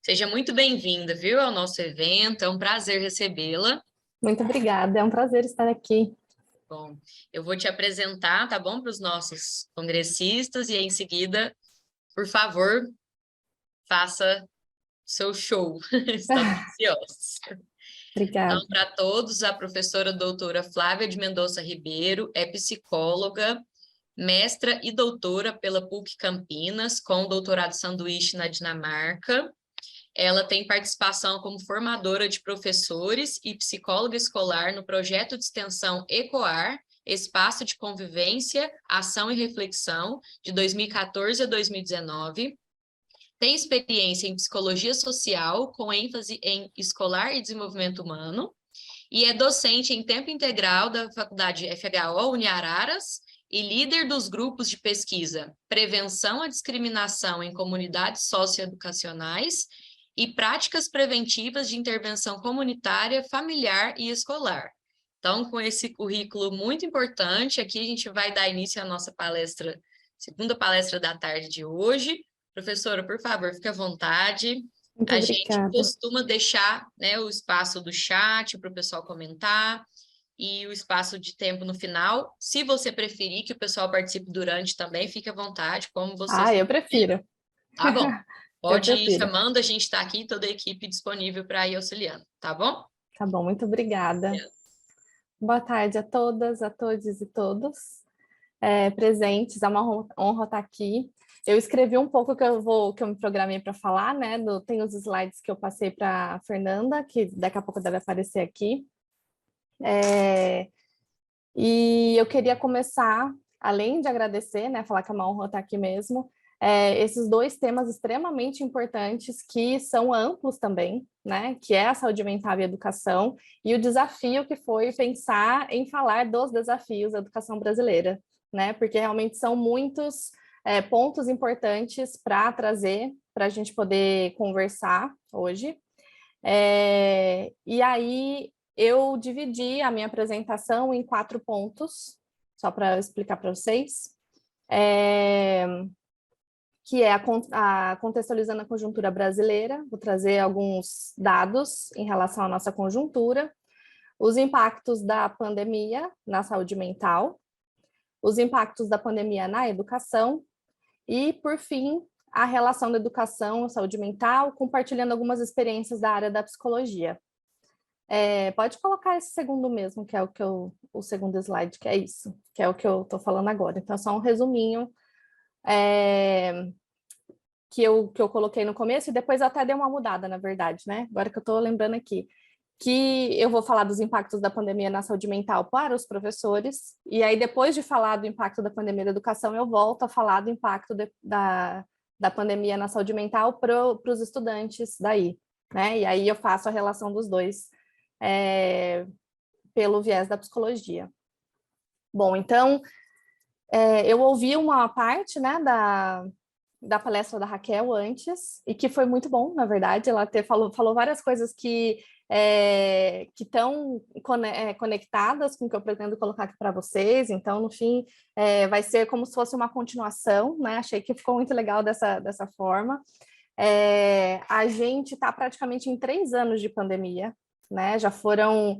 Seja muito bem-vinda, viu, ao nosso evento. É um prazer recebê-la. Muito obrigada, é um prazer estar aqui. Bom, eu vou te apresentar, tá bom, para os nossos congressistas e em seguida, por favor, faça seu show. Estamos ansiosos. Então, Obrigada. para todos, a professora doutora Flávia de Mendonça Ribeiro é psicóloga, mestra e doutora pela PUC Campinas, com doutorado sanduíche na Dinamarca. Ela tem participação como formadora de professores e psicóloga escolar no projeto de extensão ECOAR, Espaço de Convivência, Ação e Reflexão, de 2014 a 2019. Tem experiência em psicologia social, com ênfase em escolar e desenvolvimento humano, e é docente em tempo integral da Faculdade FHO Uniararas e líder dos grupos de pesquisa Prevenção à Discriminação em Comunidades Socioeducacionais e Práticas Preventivas de Intervenção Comunitária, Familiar e Escolar. Então, com esse currículo muito importante, aqui a gente vai dar início à nossa palestra, segunda palestra da tarde de hoje. Professora, por favor, fique à vontade. Muito A gente obrigada. costuma deixar, né, o espaço do chat para o pessoal comentar e o espaço de tempo no final. Se você preferir que o pessoal participe durante também, fique à vontade, como você Ah, se eu sentir. prefiro. Tá bom. Eu Pode ir prefiro. chamando, a gente está aqui, toda a equipe disponível para ir auxiliando, tá bom? Tá bom, muito obrigada. Boa tarde a todas, a todos e todos presentes. É uma honra estar aqui. Eu escrevi um pouco que eu me programei para falar, né? Tem os slides que eu passei para a Fernanda, que daqui a pouco deve aparecer aqui. E eu queria começar, além de agradecer, né, falar que é uma honra estar aqui mesmo, esses dois temas extremamente importantes que são amplos também, né, que é a saúde mental e a educação, e o desafio que foi pensar em falar dos desafios da educação brasileira, né, porque realmente são muitos pontos importantes para trazer, para a gente poder conversar hoje. E aí eu dividi a minha apresentação em 4 pontos, só para explicar para vocês, que é a contextualizando a conjuntura brasileira. Vou trazer alguns dados em relação à nossa conjuntura, os impactos da pandemia na saúde mental, os impactos da pandemia na educação e, por fim, a relação da educação e saúde mental, compartilhando algumas experiências da área da psicologia. Pode colocar esse segundo mesmo, que é o segundo slide, que é isso, que é o que eu estou falando agora. Então, só um resuminho que eu coloquei no começo, e depois eu até dei uma mudada, na verdade, né? Agora que eu estou lembrando aqui, que eu vou falar dos impactos da pandemia na saúde mental para os professores, e aí depois de falar do impacto da pandemia na educação, eu volto a falar do impacto da pandemia na saúde mental para os estudantes daí, né? E aí eu faço a relação dos dois pelo viés da psicologia. Bom, então, eu ouvi uma parte, né, da palestra da Raquel antes, e que foi muito bom, na verdade, ela falou várias coisas que estão conectadas com o que eu pretendo colocar aqui para vocês, então, no fim, vai ser como se fosse uma continuação, né, achei que ficou muito legal dessa forma. A gente está praticamente em 3 anos de pandemia, né, já foram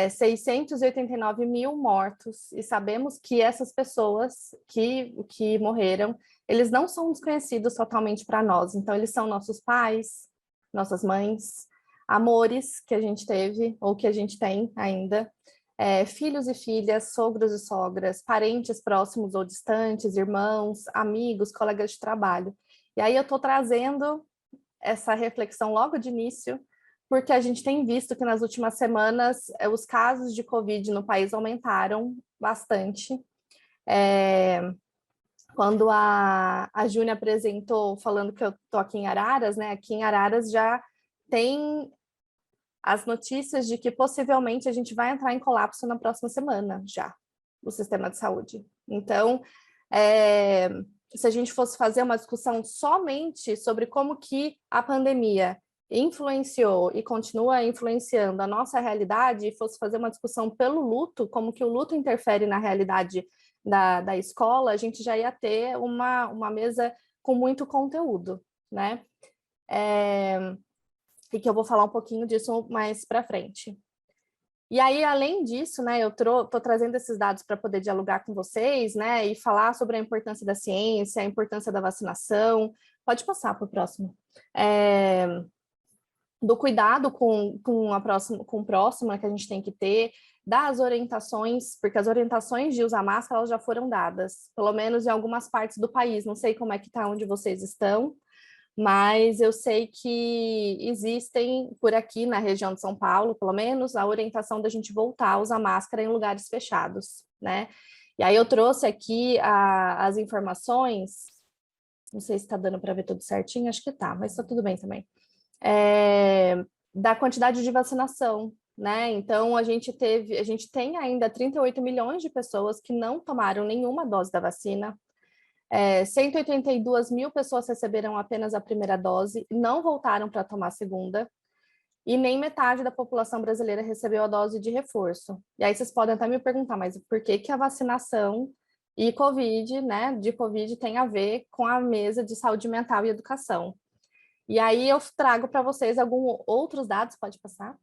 689 mil mortos, e sabemos que essas pessoas que morreram, eles não são desconhecidos totalmente para nós, então eles são nossos pais, nossas mães, amores que a gente teve ou que a gente tem ainda, filhos e filhas, sogros e sogras, parentes próximos ou distantes, irmãos, amigos, colegas de trabalho. E aí eu estou trazendo essa reflexão logo de início, porque a gente tem visto que nas últimas semanas os casos de Covid no país aumentaram bastante. Quando a Júnia apresentou, falando que eu estou aqui em Araras, né? Aqui em Araras já tem as notícias de que possivelmente a gente vai entrar em colapso na próxima semana já, o sistema de saúde. Então, se a gente fosse fazer uma discussão somente sobre como que a pandemia influenciou e continua influenciando a nossa realidade, e fosse fazer uma discussão pelo luto, como que o luto interfere na realidade da escola, a gente já ia ter uma mesa com muito conteúdo, né? e que eu vou falar um pouquinho disso mais para frente. E aí, além disso, né, eu estou trazendo esses dados para poder dialogar com vocês, né, e falar sobre a importância da ciência, a importância da vacinação. Pode passar para o próximo. Do cuidado com o próximo, né, que a gente tem que ter, das orientações, porque as orientações de usar máscara elas já foram dadas, pelo menos em algumas partes do país. Não sei como é que está onde vocês estão, mas eu sei que existem por aqui na região de São Paulo, pelo menos, a orientação da gente voltar a usar máscara em lugares fechados, né? E aí eu trouxe aqui as informações, não sei se está dando para ver tudo certinho, acho que tá, mas está tudo bem também. Da quantidade de vacinação, né? Então a gente tem ainda 38 milhões de pessoas que não tomaram nenhuma dose da vacina. 182 mil pessoas receberam apenas a primeira dose e não voltaram para tomar a segunda, e nem metade da população brasileira recebeu a dose de reforço. E aí vocês podem até me perguntar, mas por que a vacinação e Covid, né, de Covid tem a ver com a mesa de saúde mental e educação? E aí eu trago para vocês alguns outros dados, pode passar?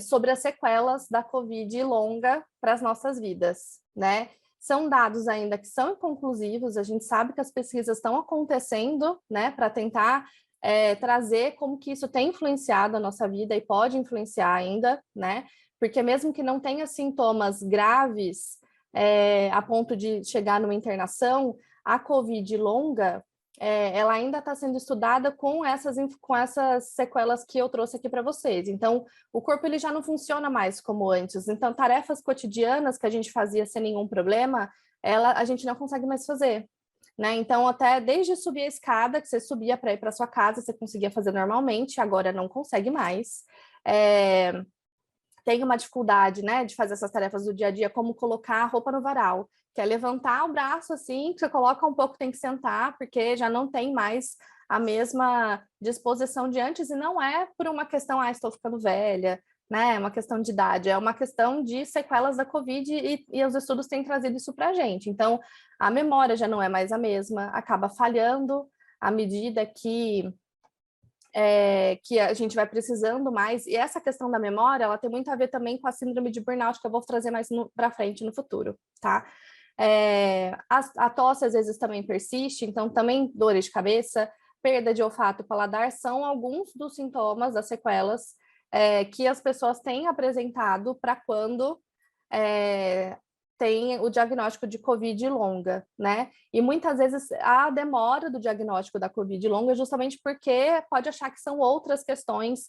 Sobre as sequelas da Covid longa para as nossas vidas, né? São dados ainda que são inconclusivos, a gente sabe que as pesquisas estão acontecendo, né, para tentar trazer como que isso tem influenciado a nossa vida e pode influenciar ainda, né? Porque mesmo que não tenha sintomas graves a ponto de chegar numa internação, a Covid longa, ela ainda está sendo estudada com essas sequelas que eu trouxe aqui para vocês. Então, o corpo ele já não funciona mais como antes. Então, tarefas cotidianas que a gente fazia sem nenhum problema, a gente não consegue mais fazer, né? Então, até desde subir a escada, que você subia para ir para sua casa, você conseguia fazer normalmente, agora não consegue mais. Tem uma dificuldade, né, de fazer essas tarefas do dia a dia, como colocar a roupa no varal, que é levantar o braço assim, que você coloca um pouco, tem que sentar, porque já não tem mais a mesma disposição de antes, e não é por uma questão, estou ficando velha, né, é uma questão de idade, é uma questão de sequelas da Covid, e os estudos têm trazido isso para a gente. Então, a memória já não é mais a mesma, acaba falhando à medida que a gente vai precisando mais, e essa questão da memória, ela tem muito a ver também com a síndrome de burnout, que eu vou trazer mais para frente no futuro, tá? A tosse às vezes também persiste, então também dores de cabeça, perda de olfato e paladar são alguns dos sintomas das sequelas que as pessoas têm apresentado para quando tem o diagnóstico de Covid longa, né? E muitas vezes a demora do diagnóstico da Covid longa é justamente porque pode achar que são outras questões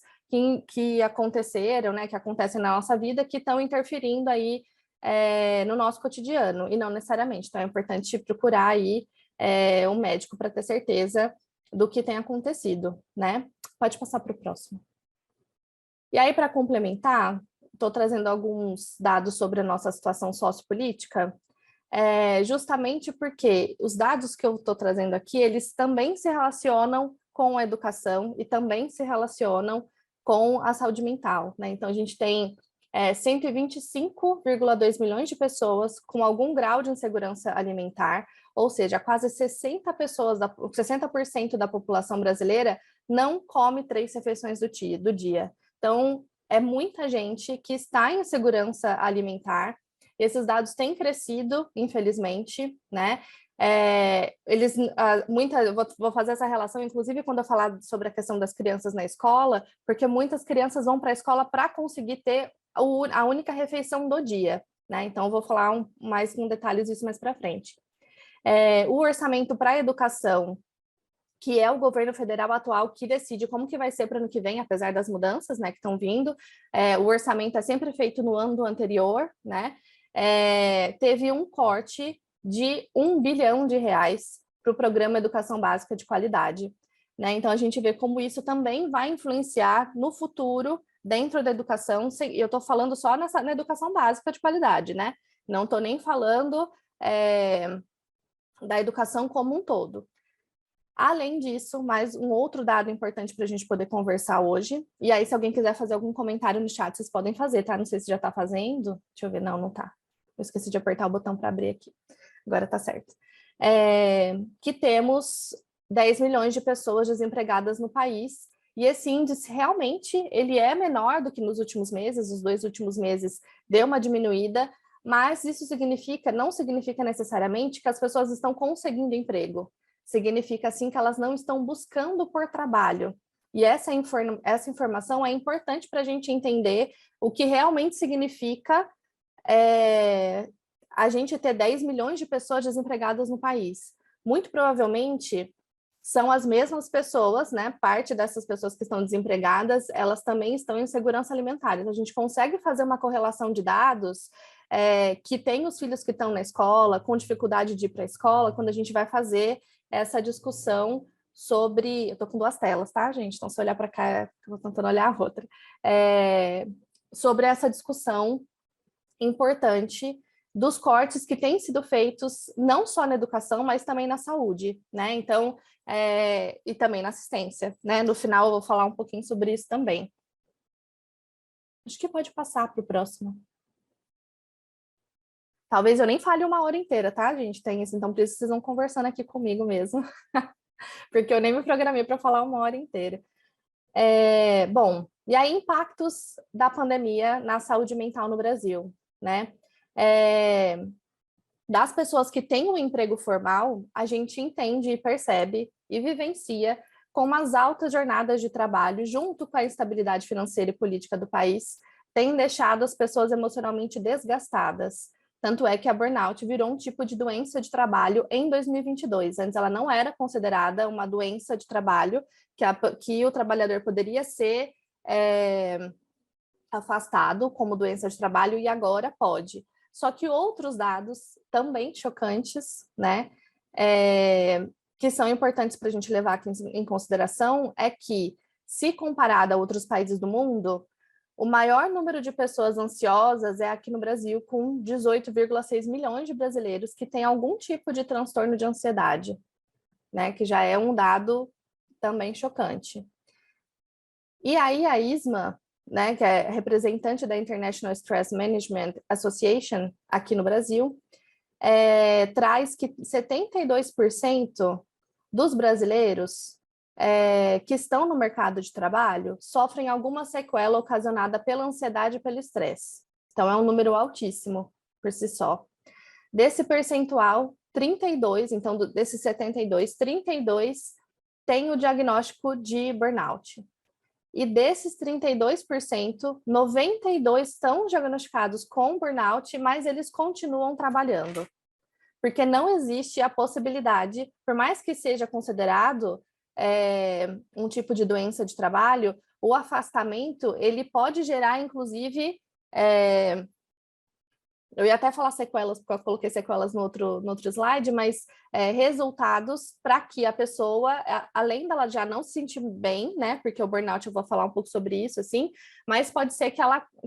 que aconteceram, né? Que acontecem na nossa vida que estão interferindo aí no nosso cotidiano, e não necessariamente. Então é importante procurar aí um médico para ter certeza do que tem acontecido, né? Pode passar para o próximo. E aí, para complementar, estou trazendo alguns dados sobre a nossa situação sociopolítica, justamente porque os dados que eu estou trazendo aqui, eles também se relacionam com a educação e também se relacionam com a saúde mental, né? Então, a gente tem 125,2 milhões de pessoas com algum grau de insegurança alimentar, ou seja, quase 60% da população brasileira não come 3 refeições do dia. Então, é muita gente que está em insegurança alimentar. Esses dados têm crescido, infelizmente, né? Vou fazer essa relação, inclusive, quando eu falar sobre a questão das crianças na escola, porque muitas crianças vão para a escola para conseguir ter a única refeição do dia, né? Então, eu vou falar mais com detalhes disso mais para frente. O orçamento para a educação, que é o governo federal atual que decide como que vai ser para o ano que vem, apesar das mudanças, né, que estão vindo. O orçamento é sempre feito no ano anterior, né? Teve um corte de R$ 1 bilhão para o programa Educação Básica de Qualidade, né? Então, a gente vê como isso também vai influenciar no futuro dentro da educação. Eu estou falando só na educação básica de qualidade, né? Não estou nem falando da educação como um todo. Além disso, mais um outro dado importante para a gente poder conversar hoje, e aí se alguém quiser fazer algum comentário no chat, vocês podem fazer, tá? Não sei se já está fazendo, deixa eu ver, não tá. Eu esqueci de apertar o botão para abrir aqui, agora tá certo. Que temos 10 milhões de pessoas desempregadas no país. E esse índice realmente ele é menor do que nos últimos meses, os 2 últimos meses deu uma diminuída, mas isso não significa necessariamente que as pessoas estão conseguindo emprego. Significa, sim, que elas não estão buscando por trabalho. E essa informação é importante para a gente entender o que realmente significa a gente ter 10 milhões de pessoas desempregadas no país. Muito provavelmente são as mesmas pessoas, né? Parte dessas pessoas que estão desempregadas, elas também estão em segurança alimentar. Então, a gente consegue fazer uma correlação de dados que tem os filhos que estão na escola, com dificuldade de ir para a escola, quando a gente vai fazer essa discussão sobre... Eu estou com 2 telas, tá, gente? Então, se olhar para cá, eu estou tentando olhar a outra. Sobre essa discussão importante dos cortes que têm sido feitos não só na educação, mas também na saúde, né? Então, e também na assistência, né? No final eu vou falar um pouquinho sobre isso também. Acho que pode passar para o próximo. Talvez eu nem fale 1 hora inteira, tá, gente? Tem isso, então precisam conversando aqui comigo mesmo, porque eu nem me programei para falar 1 hora inteira. Bom, e aí impactos da pandemia na saúde mental no Brasil, né? Das pessoas que têm um emprego formal, a gente entende e percebe e vivencia como as altas jornadas de trabalho, junto com a instabilidade financeira e política do país, têm deixado as pessoas emocionalmente desgastadas. Tanto é que a burnout virou um tipo de doença de trabalho em 2022. Antes ela não era considerada uma doença de trabalho, que o trabalhador poderia ser afastado como doença de trabalho, e agora pode. Só que outros dados também chocantes, né, que são importantes para a gente levar aqui em consideração, é que, se comparado a outros países do mundo, o maior número de pessoas ansiosas é aqui no Brasil, com 18,6 milhões de brasileiros que têm algum tipo de transtorno de ansiedade, né, que já é um dado também chocante. E aí a ISMA, né, que é representante da International Stress Management Association aqui no Brasil, traz que 72% dos brasileiros que estão no mercado de trabalho sofrem alguma sequela ocasionada pela ansiedade e pelo estresse. Então, é um número altíssimo por si só. Desse percentual, 32, então desses 72, 32 têm o diagnóstico de burnout. E desses 32%, 92% estão diagnosticados com burnout, mas eles continuam trabalhando. Porque não existe a possibilidade, por mais que seja considerado um tipo de doença de trabalho, o afastamento, ele pode gerar, inclusive, eu ia até falar sequelas, porque eu coloquei sequelas no outro slide, mas resultados para que a pessoa, além dela já não se sentir bem, né? Porque o burnout, eu vou falar um pouco sobre isso, assim, mas pode ser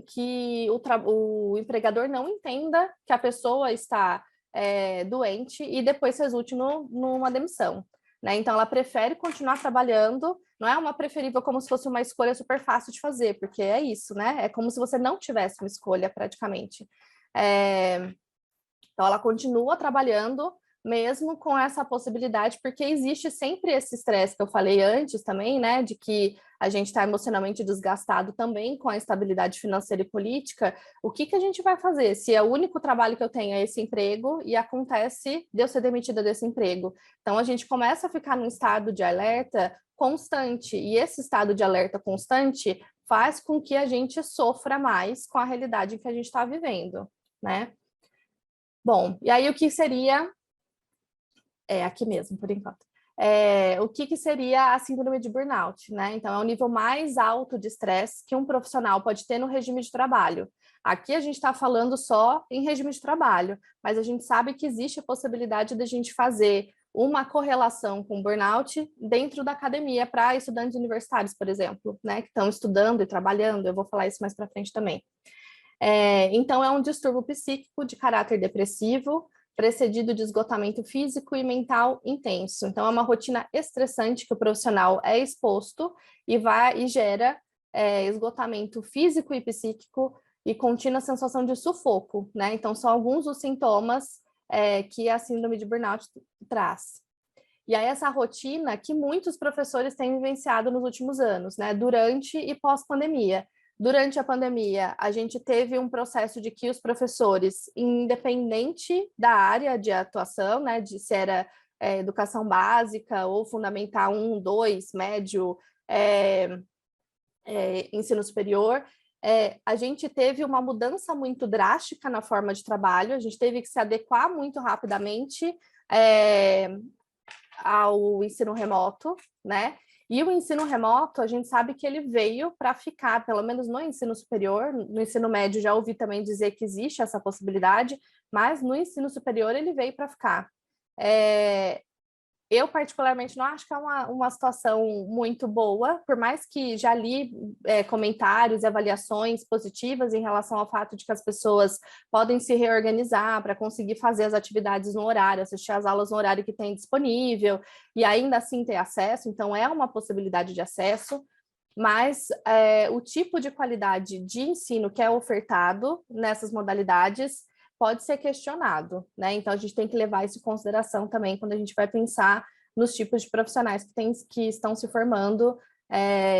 que o empregador não entenda que a pessoa está doente e depois resulte numa demissão, né? Então, ela prefere continuar trabalhando, não é uma preferível como se fosse uma escolha super fácil de fazer, porque é isso, né? É como se você não tivesse uma escolha, praticamente. Então, ela continua trabalhando mesmo com essa possibilidade, porque existe sempre esse estresse que eu falei antes também, né, de que a gente está emocionalmente desgastado também com a instabilidade financeira e política. O que a gente vai fazer se o único trabalho que eu tenho é esse emprego e acontece de eu ser demitida desse emprego? Então, a gente começa a ficar num estado de alerta constante, e esse estado de alerta constante faz com que a gente sofra mais com a realidade que a gente está vivendo, né? Bom, e aí o que seria... aqui mesmo, por enquanto. O que seria a síndrome de burnout, né? Então, é o nível mais alto de estresse que um profissional pode ter no regime de trabalho. Aqui a gente está falando só em regime de trabalho, mas a gente sabe que existe a possibilidade de a gente fazer uma correlação com burnout dentro da academia para estudantes universitários, por exemplo, né? Que estão estudando e trabalhando. Eu vou falar isso mais para frente também. Então, é um distúrbio psíquico de caráter depressivo, precedido de esgotamento físico e mental intenso. Então, é uma rotina estressante que o profissional é exposto e gera esgotamento físico e psíquico e contínua sensação de sufoco, né? Então, são alguns dos sintomas que a síndrome de burnout traz. E aí essa rotina que muitos professores têm vivenciado nos últimos anos, né, durante e pós-pandemia. Durante a pandemia, a gente teve um processo de que os professores, independente da área de atuação, né, de se era educação básica ou fundamental 1, 2, médio, ensino superior, a gente teve uma mudança muito drástica na forma de trabalho, a gente teve que se adequar muito rapidamente ao ensino remoto, né? E o ensino remoto, a gente sabe que ele veio para ficar, pelo menos no ensino superior, no ensino médio já ouvi também dizer que existe essa possibilidade, mas no ensino superior ele veio para ficar. Eu, particularmente, não acho que é uma situação muito boa, por mais que já li comentários e avaliações positivas em relação ao fato de que as pessoas podem se reorganizar para conseguir fazer as atividades no horário, assistir às aulas no horário que tem disponível, e ainda assim ter acesso, então é uma possibilidade de acesso, mas o tipo de qualidade de ensino que é ofertado nessas modalidades pode ser questionado, né? Então, a gente tem que levar isso em consideração também quando a gente vai pensar nos tipos de profissionais que estão se formando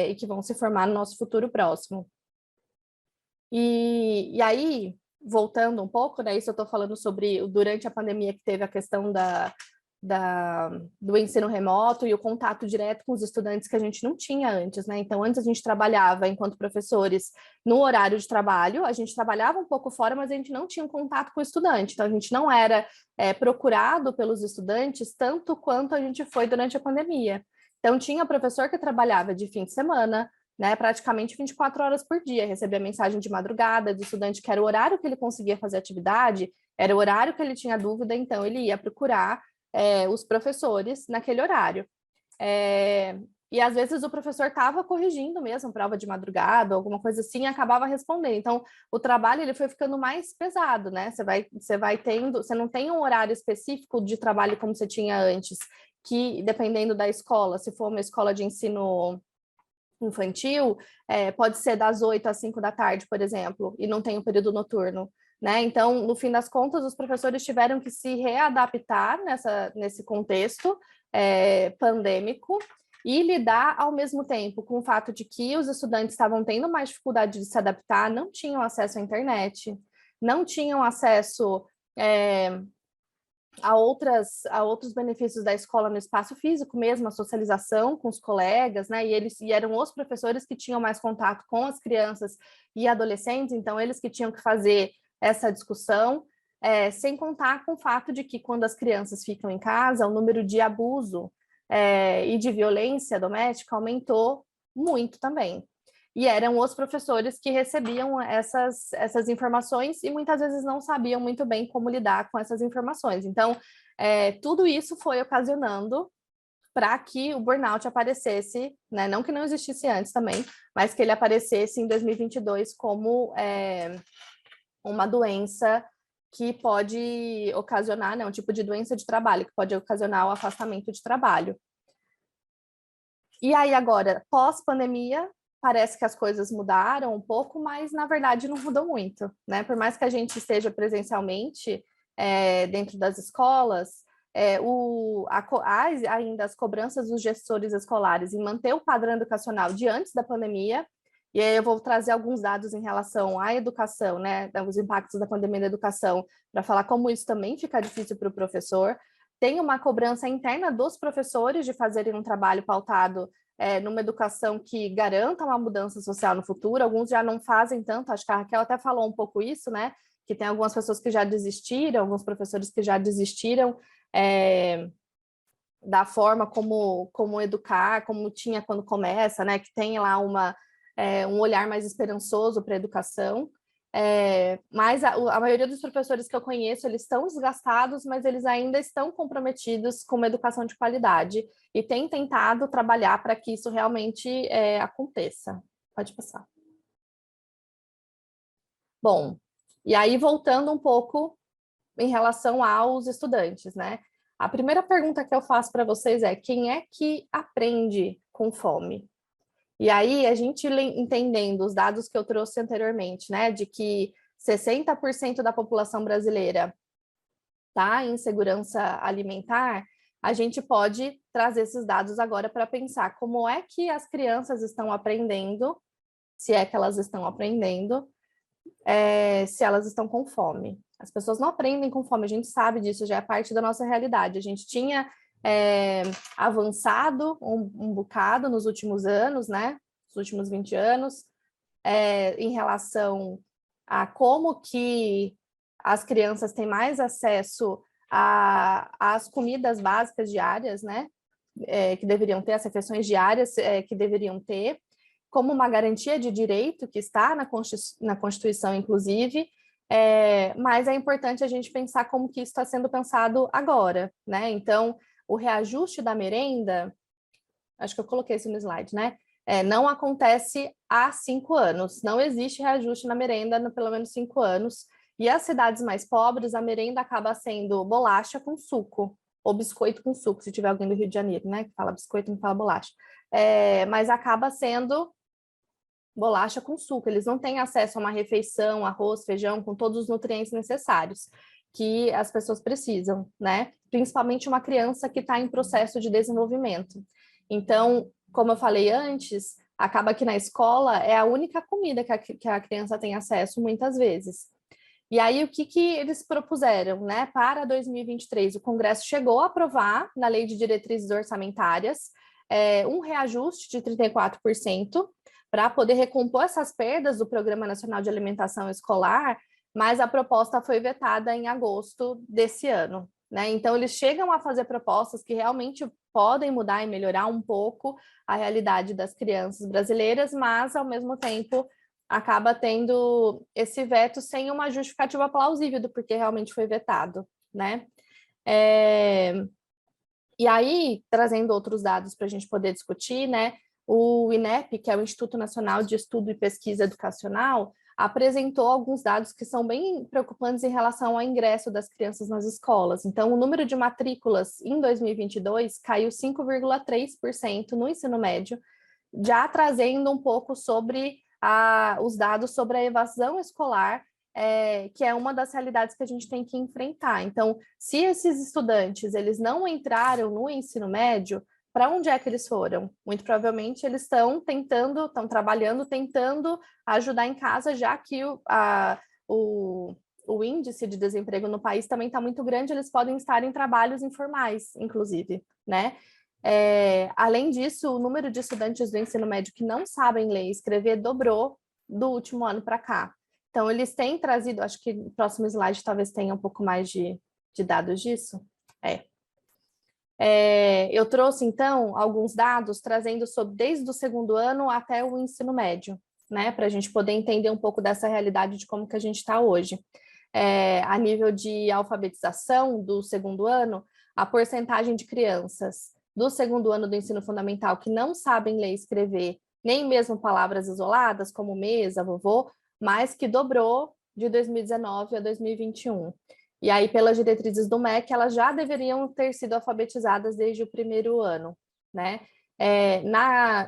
e que vão se formar no nosso futuro próximo. E aí, voltando um pouco, né? Isso eu estou falando sobre durante a pandemia que teve a questão do ensino remoto e o contato direto com os estudantes que a gente não tinha antes, né? Então, antes a gente trabalhava enquanto professores no horário de trabalho, a gente trabalhava um pouco fora, mas a gente não tinha um contato com o estudante, então a gente não era procurado pelos estudantes tanto quanto a gente foi durante a pandemia. Então, tinha professor que trabalhava de fim de semana, né, praticamente 24 horas por dia, recebia mensagem de madrugada do estudante que era o horário que ele conseguia fazer atividade, era o horário que ele tinha dúvida, então ele ia procurar os professores naquele horário. E às vezes o professor estava corrigindo mesmo prova de madrugada, alguma coisa assim, e acabava respondendo. Então, o trabalho ele foi ficando mais pesado, né? Você vai tendo, você não tem um horário específico de trabalho como você tinha antes, que dependendo da escola, se for uma escola de ensino infantil, pode ser das 8 às 5 da tarde, por exemplo, e não tem o período noturno. Né? Então, no fim das contas, os professores tiveram que se readaptar nesse contexto pandêmico e lidar ao mesmo tempo com o fato de que os estudantes estavam tendo mais dificuldade de se adaptar, não tinham acesso à internet, não tinham acesso a outros benefícios da escola no espaço físico mesmo, a socialização com os colegas, né? E eram os professores que tinham mais contato com as crianças e adolescentes, então eles que tinham que fazer essa discussão, sem contar com o fato de que quando as crianças ficam em casa, o número de abuso e de violência doméstica aumentou muito também. E eram os professores que recebiam essas informações e muitas vezes não sabiam muito bem como lidar com essas informações. Então, tudo isso foi ocasionando para que o burnout aparecesse, né? Não que não existisse antes também, mas que ele aparecesse em 2022 como uma doença que pode ocasionar, né, um tipo de doença de trabalho, que pode ocasionar o afastamento de trabalho. E aí agora, pós-pandemia, parece que as coisas mudaram um pouco, mas na verdade não mudou muito, né? Por mais que a gente esteja presencialmente dentro das escolas, ainda as cobranças dos gestores escolares em manter o padrão educacional de antes da pandemia. E aí eu vou trazer alguns dados em relação à educação, né, os impactos da pandemia na educação, para falar como isso também fica difícil para o professor. Tem uma cobrança interna dos professores de fazerem um trabalho pautado numa educação que garanta uma mudança social no futuro. Alguns já não fazem tanto, acho que a Raquel até falou um pouco isso, né, que tem algumas pessoas que já desistiram, alguns professores que já desistiram da forma como educar, como tinha quando começa, né, que tem lá um olhar mais esperançoso para a educação, mas a maioria dos professores que eu conheço, eles estão desgastados, mas eles ainda estão comprometidos com uma educação de qualidade e têm tentado trabalhar para que isso realmente aconteça. Pode passar. Bom, e aí voltando um pouco em relação aos estudantes, né? A primeira pergunta que eu faço para vocês é: quem é que aprende com fome? E aí, a gente entendendo os dados que eu trouxe anteriormente, né, de que 60% da população brasileira está em insegurança alimentar, a gente pode trazer esses dados agora para pensar como é que as crianças estão aprendendo, se é que elas estão aprendendo, se elas estão com fome. As pessoas não aprendem com fome, a gente sabe disso, já é parte da nossa realidade. A gente tinha avançado um bocado nos últimos anos, né? Nos últimos 20 anos, em relação a como que as crianças têm mais acesso às comidas básicas diárias, né? Que deveriam ter, as refeições diárias que deveriam ter, como uma garantia de direito que está na Constituição, inclusive, mas é importante a gente pensar como que isso está sendo pensado agora, né? Então, o reajuste da merenda, acho que eu coloquei isso no slide, né? Não acontece há 5 anos, não existe reajuste na merenda há pelo menos 5 anos, e as cidades mais pobres, a merenda acaba sendo bolacha com suco, ou biscoito com suco, se tiver alguém do Rio de Janeiro, né? Que fala biscoito, não fala bolacha. Mas acaba sendo bolacha com suco, eles não têm acesso a uma refeição, arroz, feijão, com todos os nutrientes necessários que as pessoas precisam, né? Principalmente uma criança que está em processo de desenvolvimento. Então, como eu falei antes, acaba que na escola é a única comida que a criança tem acesso muitas vezes. E aí, o que eles propuseram, né? Para 2023, o Congresso chegou a aprovar, na Lei de Diretrizes Orçamentárias, um reajuste de 34%, para poder recompor essas perdas do Programa Nacional de Alimentação Escolar, mas a proposta foi vetada em agosto desse ano, né? Então, eles chegam a fazer propostas que realmente podem mudar e melhorar um pouco a realidade das crianças brasileiras, mas, ao mesmo tempo, acaba tendo esse veto sem uma justificativa plausível do porquê realmente foi vetado, né? E aí, trazendo outros dados para a gente poder discutir, né? O INEP, que é o Instituto Nacional de Estudo e Pesquisa Educacional, apresentou alguns dados que são bem preocupantes em relação ao ingresso das crianças nas escolas. Então, o número de matrículas em 2022 caiu 5,3% no ensino médio, já trazendo um pouco sobre os dados sobre a evasão escolar, que é uma das realidades que a gente tem que enfrentar. Então, se esses estudantes eles não entraram no ensino médio, para onde é que eles foram? Muito provavelmente eles estão trabalhando, tentando ajudar em casa, já que o índice de desemprego no país também está muito grande, eles podem estar em trabalhos informais, inclusive, né? Além disso, o número de estudantes do ensino médio que não sabem ler e escrever dobrou do último ano para cá. Então, eles têm trazido, acho que no próximo slide talvez tenha um pouco mais de dados disso. Eu trouxe, então, alguns dados trazendo sobre desde o segundo ano até o ensino médio, né, para a gente poder entender um pouco dessa realidade de como que a gente está hoje. A nível de alfabetização do segundo ano, a porcentagem de crianças do segundo ano do ensino fundamental que não sabem ler e escrever, nem mesmo palavras isoladas, como mesa, vovô, mas que dobrou de 2019 a 2021. E aí, pelas diretrizes do MEC, elas já deveriam ter sido alfabetizadas desde o primeiro ano, né?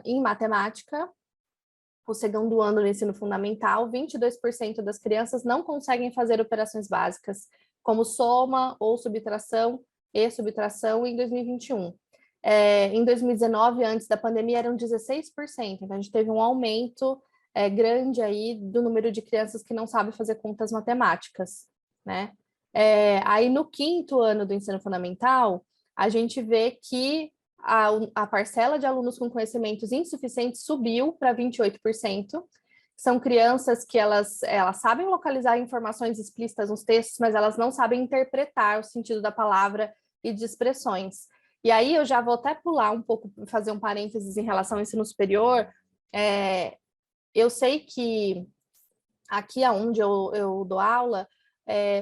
Em matemática, o segundo ano do ensino fundamental, 22% das crianças não conseguem fazer operações básicas, como soma ou subtração e subtração em 2021. Em 2019, antes da pandemia, eram 16%, então a gente teve um aumento grande aí do número de crianças que não sabem fazer contas matemáticas, né? Aí no quinto ano do ensino fundamental, a gente vê que a parcela de alunos com conhecimentos insuficientes subiu para 28%. São crianças que elas sabem localizar informações explícitas nos textos, mas elas não sabem interpretar o sentido da palavra e de expressões. E aí eu já vou até pular um pouco, fazer um parênteses em relação ao ensino superior. Eu sei que aqui onde eu dou aula,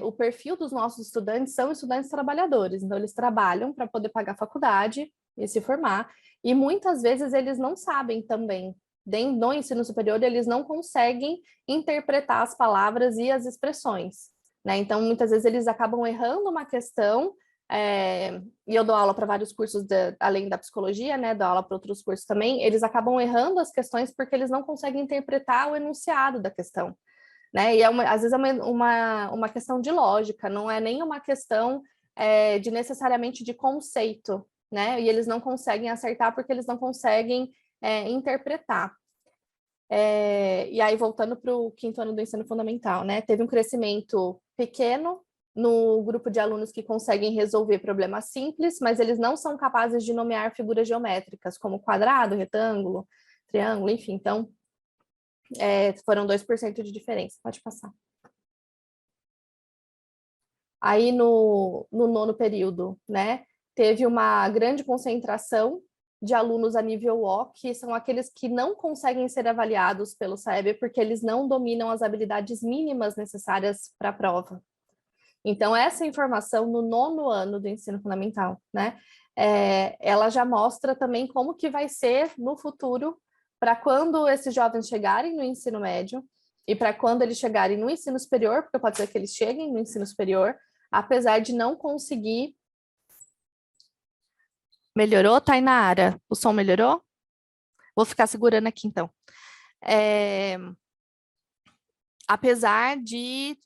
o perfil dos nossos estudantes são estudantes trabalhadores, então eles trabalham para poder pagar a faculdade e se formar, e muitas vezes eles não sabem também, no ensino superior, eles não conseguem interpretar as palavras e as expressões, né? Então, muitas vezes eles acabam errando uma questão, e eu dou aula para vários cursos, além da psicologia, né? Dou aula para outros cursos também, eles acabam errando as questões porque eles não conseguem interpretar o enunciado da questão, né? E às vezes é uma questão de lógica, não é nem uma questão de necessariamente de conceito, né? E eles não conseguem acertar porque eles não conseguem interpretar. E aí, voltando para o 5º ano do ensino fundamental, né? Teve um crescimento pequeno no grupo de alunos que conseguem resolver problemas simples, mas eles não são capazes de nomear figuras geométricas, como quadrado, retângulo, triângulo, enfim. Então, foram 2% de diferença. Pode passar. Aí, no 9º período, né? Teve uma grande concentração de alunos a nível O, que são aqueles que não conseguem ser avaliados pelo SAEB porque eles não dominam as habilidades mínimas necessárias para a prova. Então, essa informação no 9º ano do ensino fundamental, né, ela já mostra também como que vai ser no futuro para quando esses jovens chegarem no ensino médio e para quando eles chegarem no ensino superior, porque pode ser que eles cheguem no ensino superior, apesar de não conseguir. Melhorou, Tainara? O som melhorou? Vou ficar segurando aqui, então. Apesar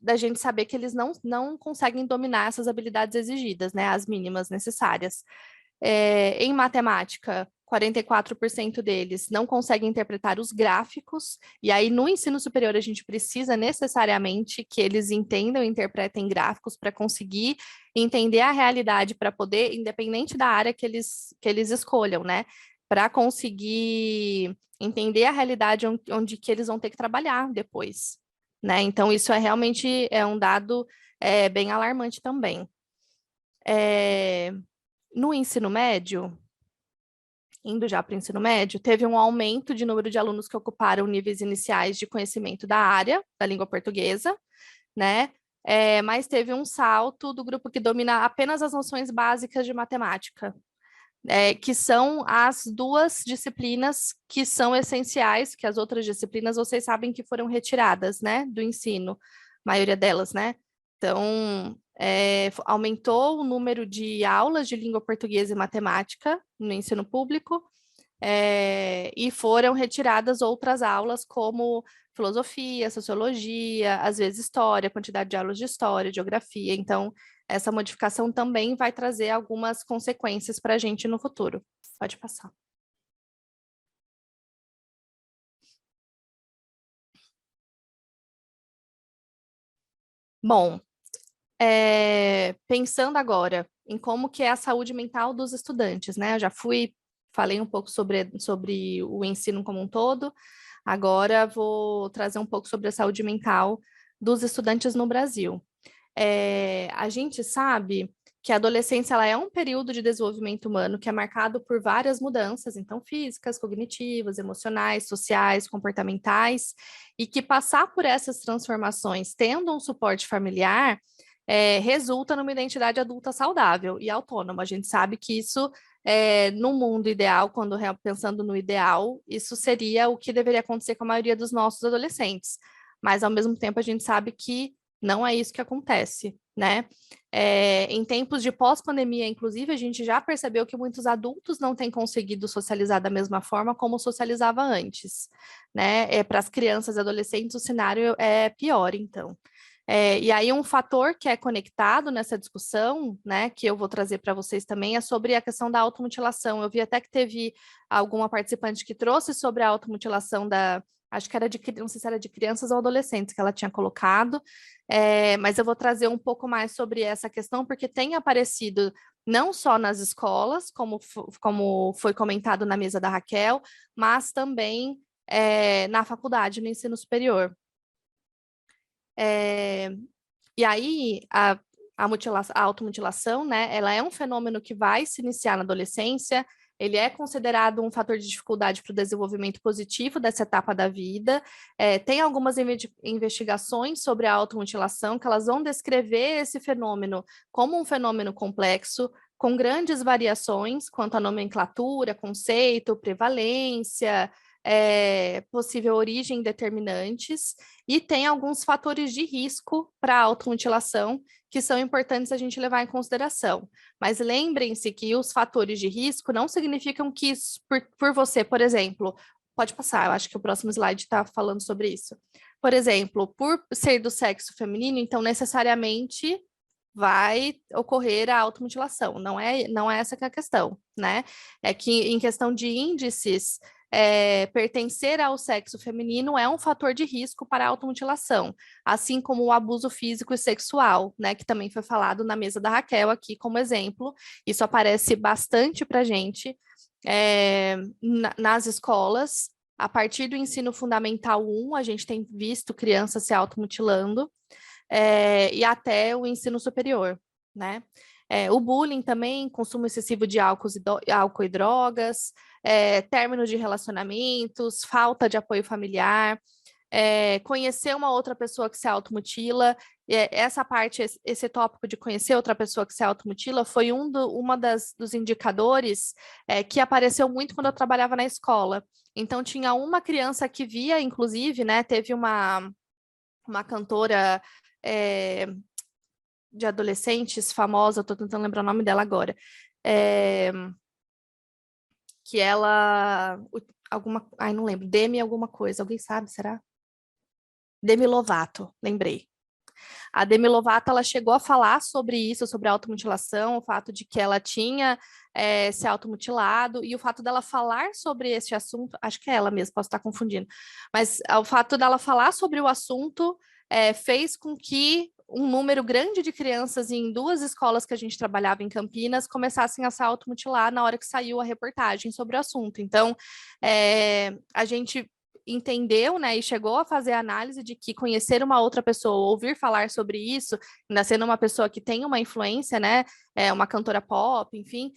da gente saber que eles não conseguem dominar essas habilidades exigidas, né? As mínimas necessárias. Em matemática, 44% deles não conseguem interpretar os gráficos, e aí no ensino superior a gente precisa necessariamente que eles entendam e interpretem gráficos para conseguir entender a realidade, para poder, independente da área que eles escolham, né? Para conseguir entender a realidade onde que eles vão ter que trabalhar depois, né? Então, isso realmente um dado bem alarmante também. No ensino médio, indo já para o ensino médio, teve um aumento de número de alunos que ocuparam níveis iniciais de conhecimento da área, da língua portuguesa, né? Mas teve um salto do grupo que domina apenas as noções básicas de matemática, que são as 2 disciplinas que são essenciais, que as outras disciplinas vocês sabem que foram retiradas, né, do ensino, a maioria delas, né? Então, aumentou o número de aulas de língua portuguesa e matemática no ensino público, e foram retiradas outras aulas como filosofia, sociologia, às vezes história, quantidade de aulas de história, geografia. Então, essa modificação também vai trazer algumas consequências para a gente no futuro. Pode passar. Bom, pensando agora em como que é a saúde mental dos estudantes, né? Eu já falei um pouco sobre o ensino como um todo, agora vou trazer um pouco sobre a saúde mental dos estudantes no Brasil. A gente sabe que a adolescência ela é um período de desenvolvimento humano que é marcado por várias mudanças, então físicas, cognitivas, emocionais, sociais, comportamentais, e que passar por essas transformações tendo um suporte familiar resulta numa identidade adulta saudável e autônoma. A gente sabe que isso, no mundo ideal, pensando no ideal, isso seria o que deveria acontecer com a maioria dos nossos adolescentes. Mas, ao mesmo tempo, a gente sabe que não é isso que acontece, né? Em tempos de pós-pandemia, inclusive, a gente já percebeu que muitos adultos não têm conseguido socializar da mesma forma como socializava antes, né? Para as crianças e adolescentes, o cenário é pior, então. E aí, um fator que é conectado nessa discussão, né, que eu vou trazer para vocês também, é sobre a questão da automutilação. Eu vi até que teve alguma participante que trouxe sobre a automutilação acho que era não sei se era de crianças ou adolescentes que ela tinha colocado, mas eu vou trazer um pouco mais sobre essa questão, porque tem aparecido não só nas escolas, como foi comentado na mesa da Raquel, mas também na faculdade, no ensino superior. E aí, a automutilação, né, ela é um fenômeno que vai se iniciar na adolescência, ele é considerado um fator de dificuldade para o desenvolvimento positivo dessa etapa da vida. Tem algumas investigações sobre a automutilação que elas vão descrever esse fenômeno como um fenômeno complexo, com grandes variações quanto à nomenclatura, conceito, prevalência, possível origem determinantes, e tem alguns fatores de risco para a automutilação que são importantes a gente levar em consideração. Mas lembrem-se que os fatores de risco não significam que por você, por exemplo, pode passar, eu acho que o próximo slide está falando sobre isso. Por exemplo, por ser do sexo feminino, então necessariamente vai ocorrer a automutilação. Não é essa que é a questão, né? É que em questão de índices, pertencer ao sexo feminino é um fator de risco para a automutilação, assim como o abuso físico e sexual, né? Que também foi falado na mesa da Raquel aqui como exemplo. Isso aparece bastante para a gente nas escolas. A partir do ensino fundamental 1, a gente tem visto crianças se automutilando, e até o ensino superior, né? O bullying também, consumo excessivo de álcool e drogas, término de relacionamentos, falta de apoio familiar, conhecer uma outra pessoa que se automutila. Essa parte, esse tópico de conhecer outra pessoa que se automutila foi dos indicadores que apareceu muito quando eu trabalhava na escola. Então, tinha uma criança que via, inclusive, né, teve uma cantora de adolescentes famosa, estou tentando lembrar o nome dela agora, que ela, não lembro, Demi alguma coisa, alguém sabe, será? Demi Lovato, lembrei. A Demi Lovato, ela chegou a falar sobre isso, sobre a automutilação, o fato de que ela tinha se automutilado, e o fato dela falar sobre esse assunto, acho que é ela mesma, posso estar confundindo, mas o fato dela falar sobre o assunto fez com que um número grande de crianças em 2 escolas que a gente trabalhava em Campinas começassem a se automutilar na hora que saiu a reportagem sobre o assunto. Então, a gente entendeu, né, e chegou a fazer a análise de que conhecer uma outra pessoa, ouvir falar sobre isso, ainda sendo uma pessoa que tem uma influência, né, uma cantora pop, enfim,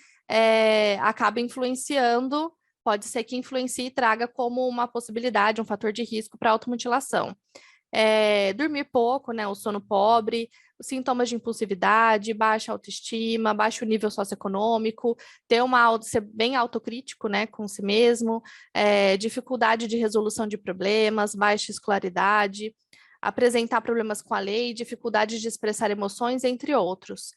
acaba influenciando, pode ser que influencie e traga como uma possibilidade, um fator de risco para automutilação. Dormir pouco, né, o sono pobre, os sintomas de impulsividade, baixa autoestima, baixo nível socioeconômico, ser bem autocrítico, né, com si mesmo, dificuldade de resolução de problemas, baixa escolaridade, apresentar problemas com a lei, dificuldade de expressar emoções, entre outros.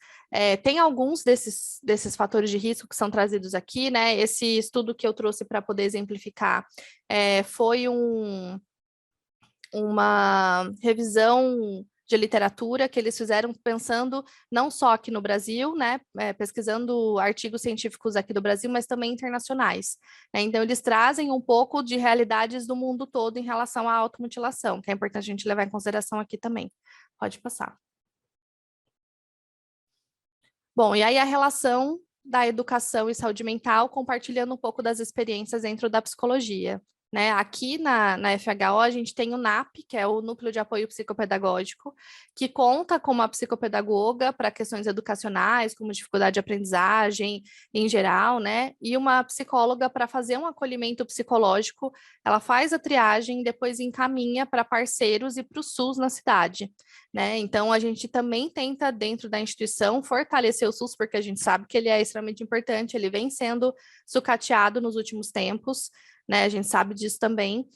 Tem alguns desses fatores de risco que são trazidos aqui, né? Esse estudo que eu trouxe para poder exemplificar foi uma revisão de literatura que eles fizeram pensando não só aqui no Brasil, né, pesquisando artigos científicos aqui do Brasil, mas também internacionais, né? Então, eles trazem um pouco de realidades do mundo todo em relação à automutilação, que é importante a gente levar em consideração aqui também. Pode passar. Bom, e aí a relação da educação e saúde mental, compartilhando um pouco das experiências dentro da psicologia. Né? Aqui na FHO, a gente tem o NAP, que é o Núcleo de Apoio Psicopedagógico, que conta com uma psicopedagoga para questões educacionais, como dificuldade de aprendizagem em geral, né? E uma psicóloga para fazer um acolhimento psicológico. Ela faz a triagem e depois encaminha para parceiros e para o SUS na cidade. Né? Então, a gente também tenta, dentro da instituição, fortalecer o SUS, porque a gente sabe que ele é extremamente importante, ele vem sendo sucateado nos últimos tempos, né? A gente sabe disso também,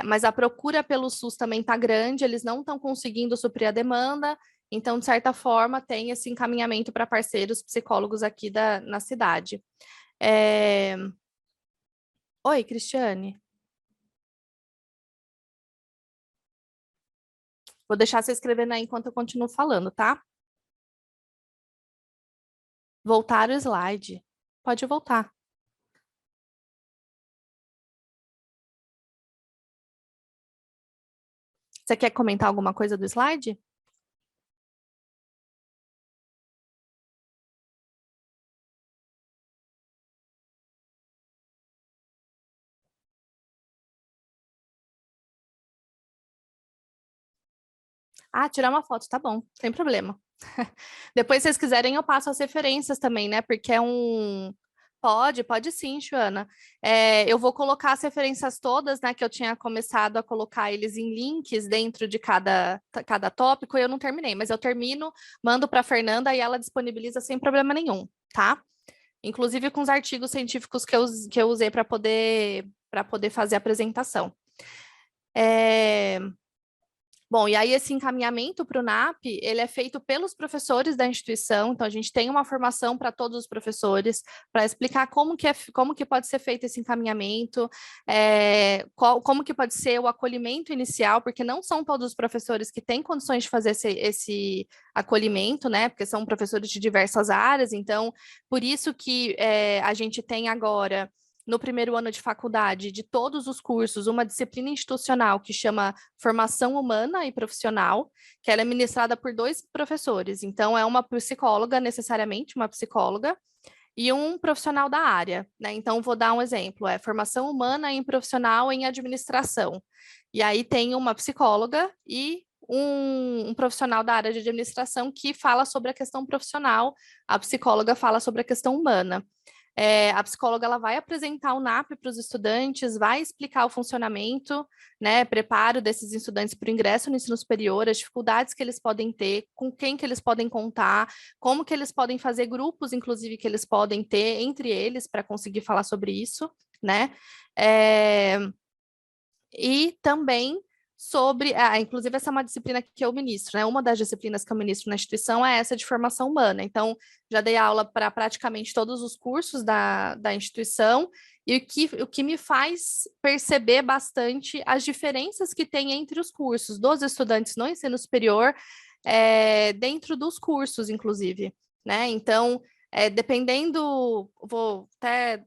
mas a procura pelo SUS também está grande, eles não estão conseguindo suprir a demanda, então, de certa forma, tem esse encaminhamento para parceiros psicólogos aqui na cidade. Oi, Cristiane. Vou deixar você escrevendo aí enquanto eu continuo falando, tá? Voltar o slide. Pode voltar. Você quer comentar alguma coisa do slide? Ah, tirar uma foto, tá bom, sem problema. Depois, se vocês quiserem, eu passo as referências também, né? Porque é um. Pode sim, Joana. Eu vou colocar as referências todas, né? Que eu tinha começado a colocar eles em links dentro de cada tópico, e eu não terminei, mas eu termino, mando para a Fernanda e ela disponibiliza sem problema nenhum, tá? Inclusive com os artigos científicos que eu usei para poder fazer a apresentação. Bom, e aí esse encaminhamento para o NAP, ele é feito pelos professores da instituição, então a gente tem uma formação para todos os professores, para explicar como que pode ser feito esse encaminhamento, como que pode ser o acolhimento inicial, porque não são todos os professores que têm condições de fazer esse acolhimento, né, porque são professores de diversas áreas, então, por isso que a gente tem agora no primeiro ano de faculdade, de todos os cursos, uma disciplina institucional que chama Formação Humana e Profissional, que ela é ministrada por 2 professores. Então, é uma psicóloga, necessariamente uma psicóloga, e um profissional da área, né? Então, vou dar um exemplo, Formação Humana e Profissional em Administração. E aí tem uma psicóloga e um profissional da área de administração que fala sobre a questão profissional, a psicóloga fala sobre a questão humana. A psicóloga ela vai apresentar o NAP para os estudantes, vai explicar o funcionamento, né, preparo desses estudantes para o ingresso no ensino superior, as dificuldades que eles podem ter, com quem que eles podem contar, como que eles podem fazer grupos, inclusive, que eles podem ter entre eles para conseguir falar sobre isso, né? E também sobre, inclusive essa é uma disciplina que eu ministro, né? Uma das disciplinas que eu ministro na instituição é essa de formação humana. Então, já dei aula para praticamente todos os cursos da instituição, e o que me faz perceber bastante as diferenças que tem entre os cursos dos estudantes no ensino superior, dentro dos cursos, inclusive, né? Então, dependendo, vou até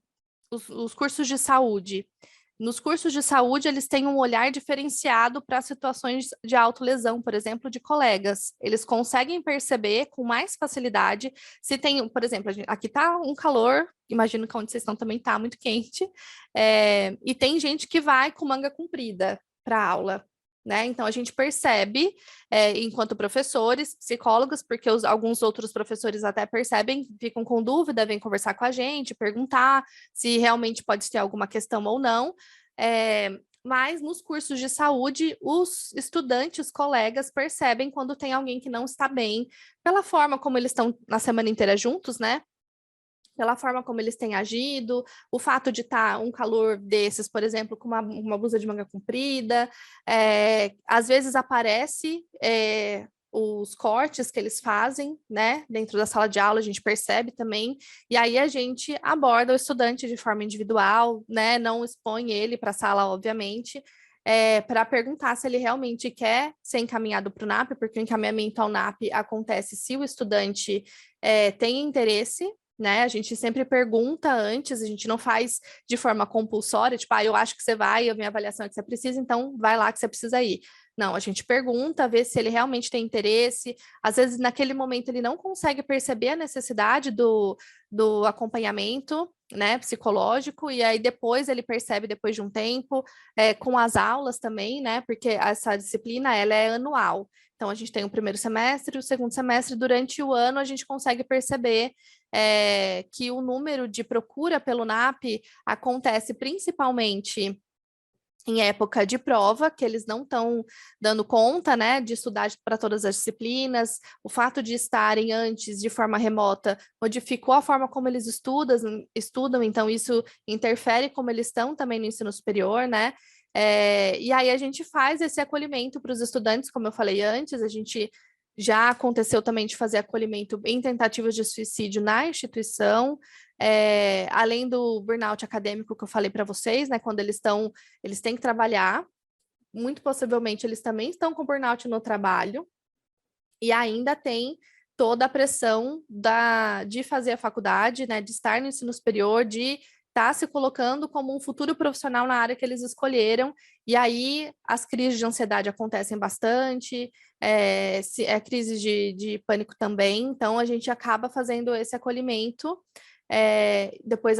os cursos de saúde. Nos cursos de saúde, eles têm um olhar diferenciado para situações de autolesão, por exemplo, de colegas. Eles conseguem perceber com mais facilidade se tem, por exemplo, aqui está um calor, imagino que onde vocês estão também está muito quente, e tem gente que vai com manga comprida para aula. Né? Então, a gente percebe, enquanto professores, psicólogos, porque alguns outros professores até percebem, ficam com dúvida, vêm conversar com a gente, perguntar se realmente pode ter alguma questão ou não. Mas nos cursos de saúde, os estudantes, colegas, percebem quando tem alguém que não está bem, pela forma como eles estão na semana inteira juntos, né? Pela forma como eles têm agido, o fato de estar um calor desses, por exemplo, com uma blusa de manga comprida, às vezes aparece os cortes que eles fazem, né, dentro da sala de aula, a gente percebe também, e aí a gente aborda o estudante de forma individual, né, não expõe ele para a sala, obviamente, para perguntar se ele realmente quer ser encaminhado para o NAP, porque o encaminhamento ao NAP acontece se o estudante tem interesse, né? A gente sempre pergunta antes, a gente não faz de forma compulsória, tipo, eu acho que você vai, a minha avaliação é que você precisa, então vai lá que você precisa ir. Não, a gente pergunta, vê se ele realmente tem interesse. Às vezes, naquele momento, ele não consegue perceber a necessidade do acompanhamento, né, psicológico, e aí depois ele percebe, depois de um tempo, com as aulas também, né, porque essa disciplina, ela é anual. Então, a gente tem o primeiro semestre e o segundo semestre, durante o ano a gente consegue perceber que o número de procura pelo NAP acontece principalmente em época de prova, que eles não estão dando conta, né, de estudar para todas as disciplinas, o fato de estarem antes de forma remota modificou a forma como eles estudam, então isso interfere como eles estão também no ensino superior, né, e aí a gente faz esse acolhimento para os estudantes, como eu falei antes, a gente já aconteceu também de fazer acolhimento em tentativas de suicídio na instituição, além do burnout acadêmico que eu falei para vocês, né? Quando eles têm que trabalhar, muito possivelmente eles também estão com burnout no trabalho, e ainda tem toda a pressão de fazer a faculdade, né? De estar no ensino superior, de estar se colocando como um futuro profissional na área que eles escolheram, e aí as crises de ansiedade acontecem bastante, crises de pânico também, então a gente acaba fazendo esse acolhimento, depois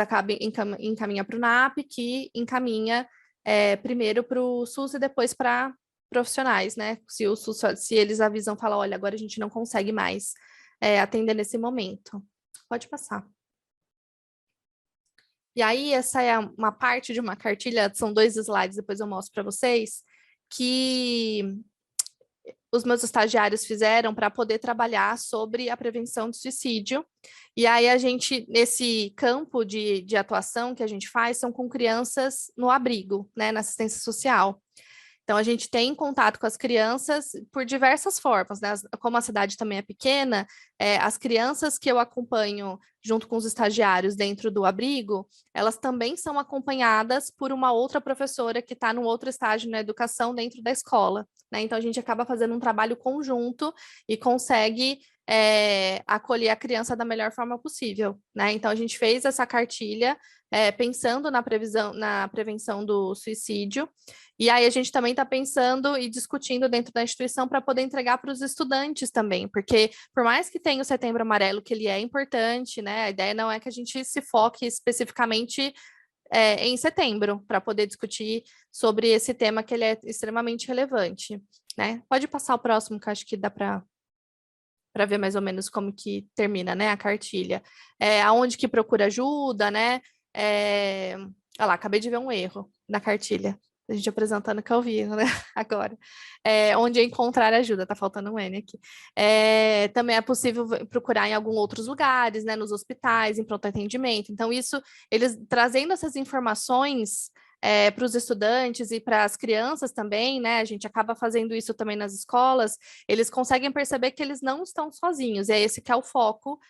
encaminha para o NAP, que encaminha primeiro para o SUS e depois para profissionais, né? Se o SUS, se eles avisam, falam, olha, agora a gente não consegue mais atender nesse momento. Pode passar. E aí, essa é uma parte de uma cartilha, são 2 slides, depois eu mostro para vocês, que os meus estagiários fizeram para poder trabalhar sobre a prevenção do suicídio. E aí, a gente, nesse campo de atuação que a gente faz, são com crianças no abrigo, né, na assistência social. Então, a gente tem contato com as crianças por diversas formas, né? Como a cidade também é pequena, as crianças que eu acompanho junto com os estagiários dentro do abrigo, elas também são acompanhadas por uma outra professora que está num outro estágio na educação dentro da escola, né? Então, a gente acaba fazendo um trabalho conjunto e consegue acolher a criança da melhor forma possível, né? Então, a gente fez essa cartilha pensando na prevenção do suicídio, e aí a gente também está pensando e discutindo dentro da instituição para poder entregar para os estudantes também, porque por mais que tenha o Setembro Amarelo, que ele é importante, né? A ideia não é que a gente se foque especificamente em setembro, para poder discutir sobre esse tema que ele é extremamente relevante, né? Pode passar o próximo, que eu acho que dá para ver mais ou menos como que termina, né, a cartilha. Aonde que procura ajuda, né? Olha lá, acabei de ver um erro na cartilha. A gente apresentando que eu vi, né? Agora. Onde encontrar ajuda, tá faltando um N aqui. Também é possível procurar em alguns outros lugares, né? Nos hospitais, em pronto atendimento. Então, isso, eles trazendo essas informações para os estudantes e para as crianças também, né? A gente acaba fazendo isso também nas escolas, eles conseguem perceber que eles não estão sozinhos, e é esse que é o foco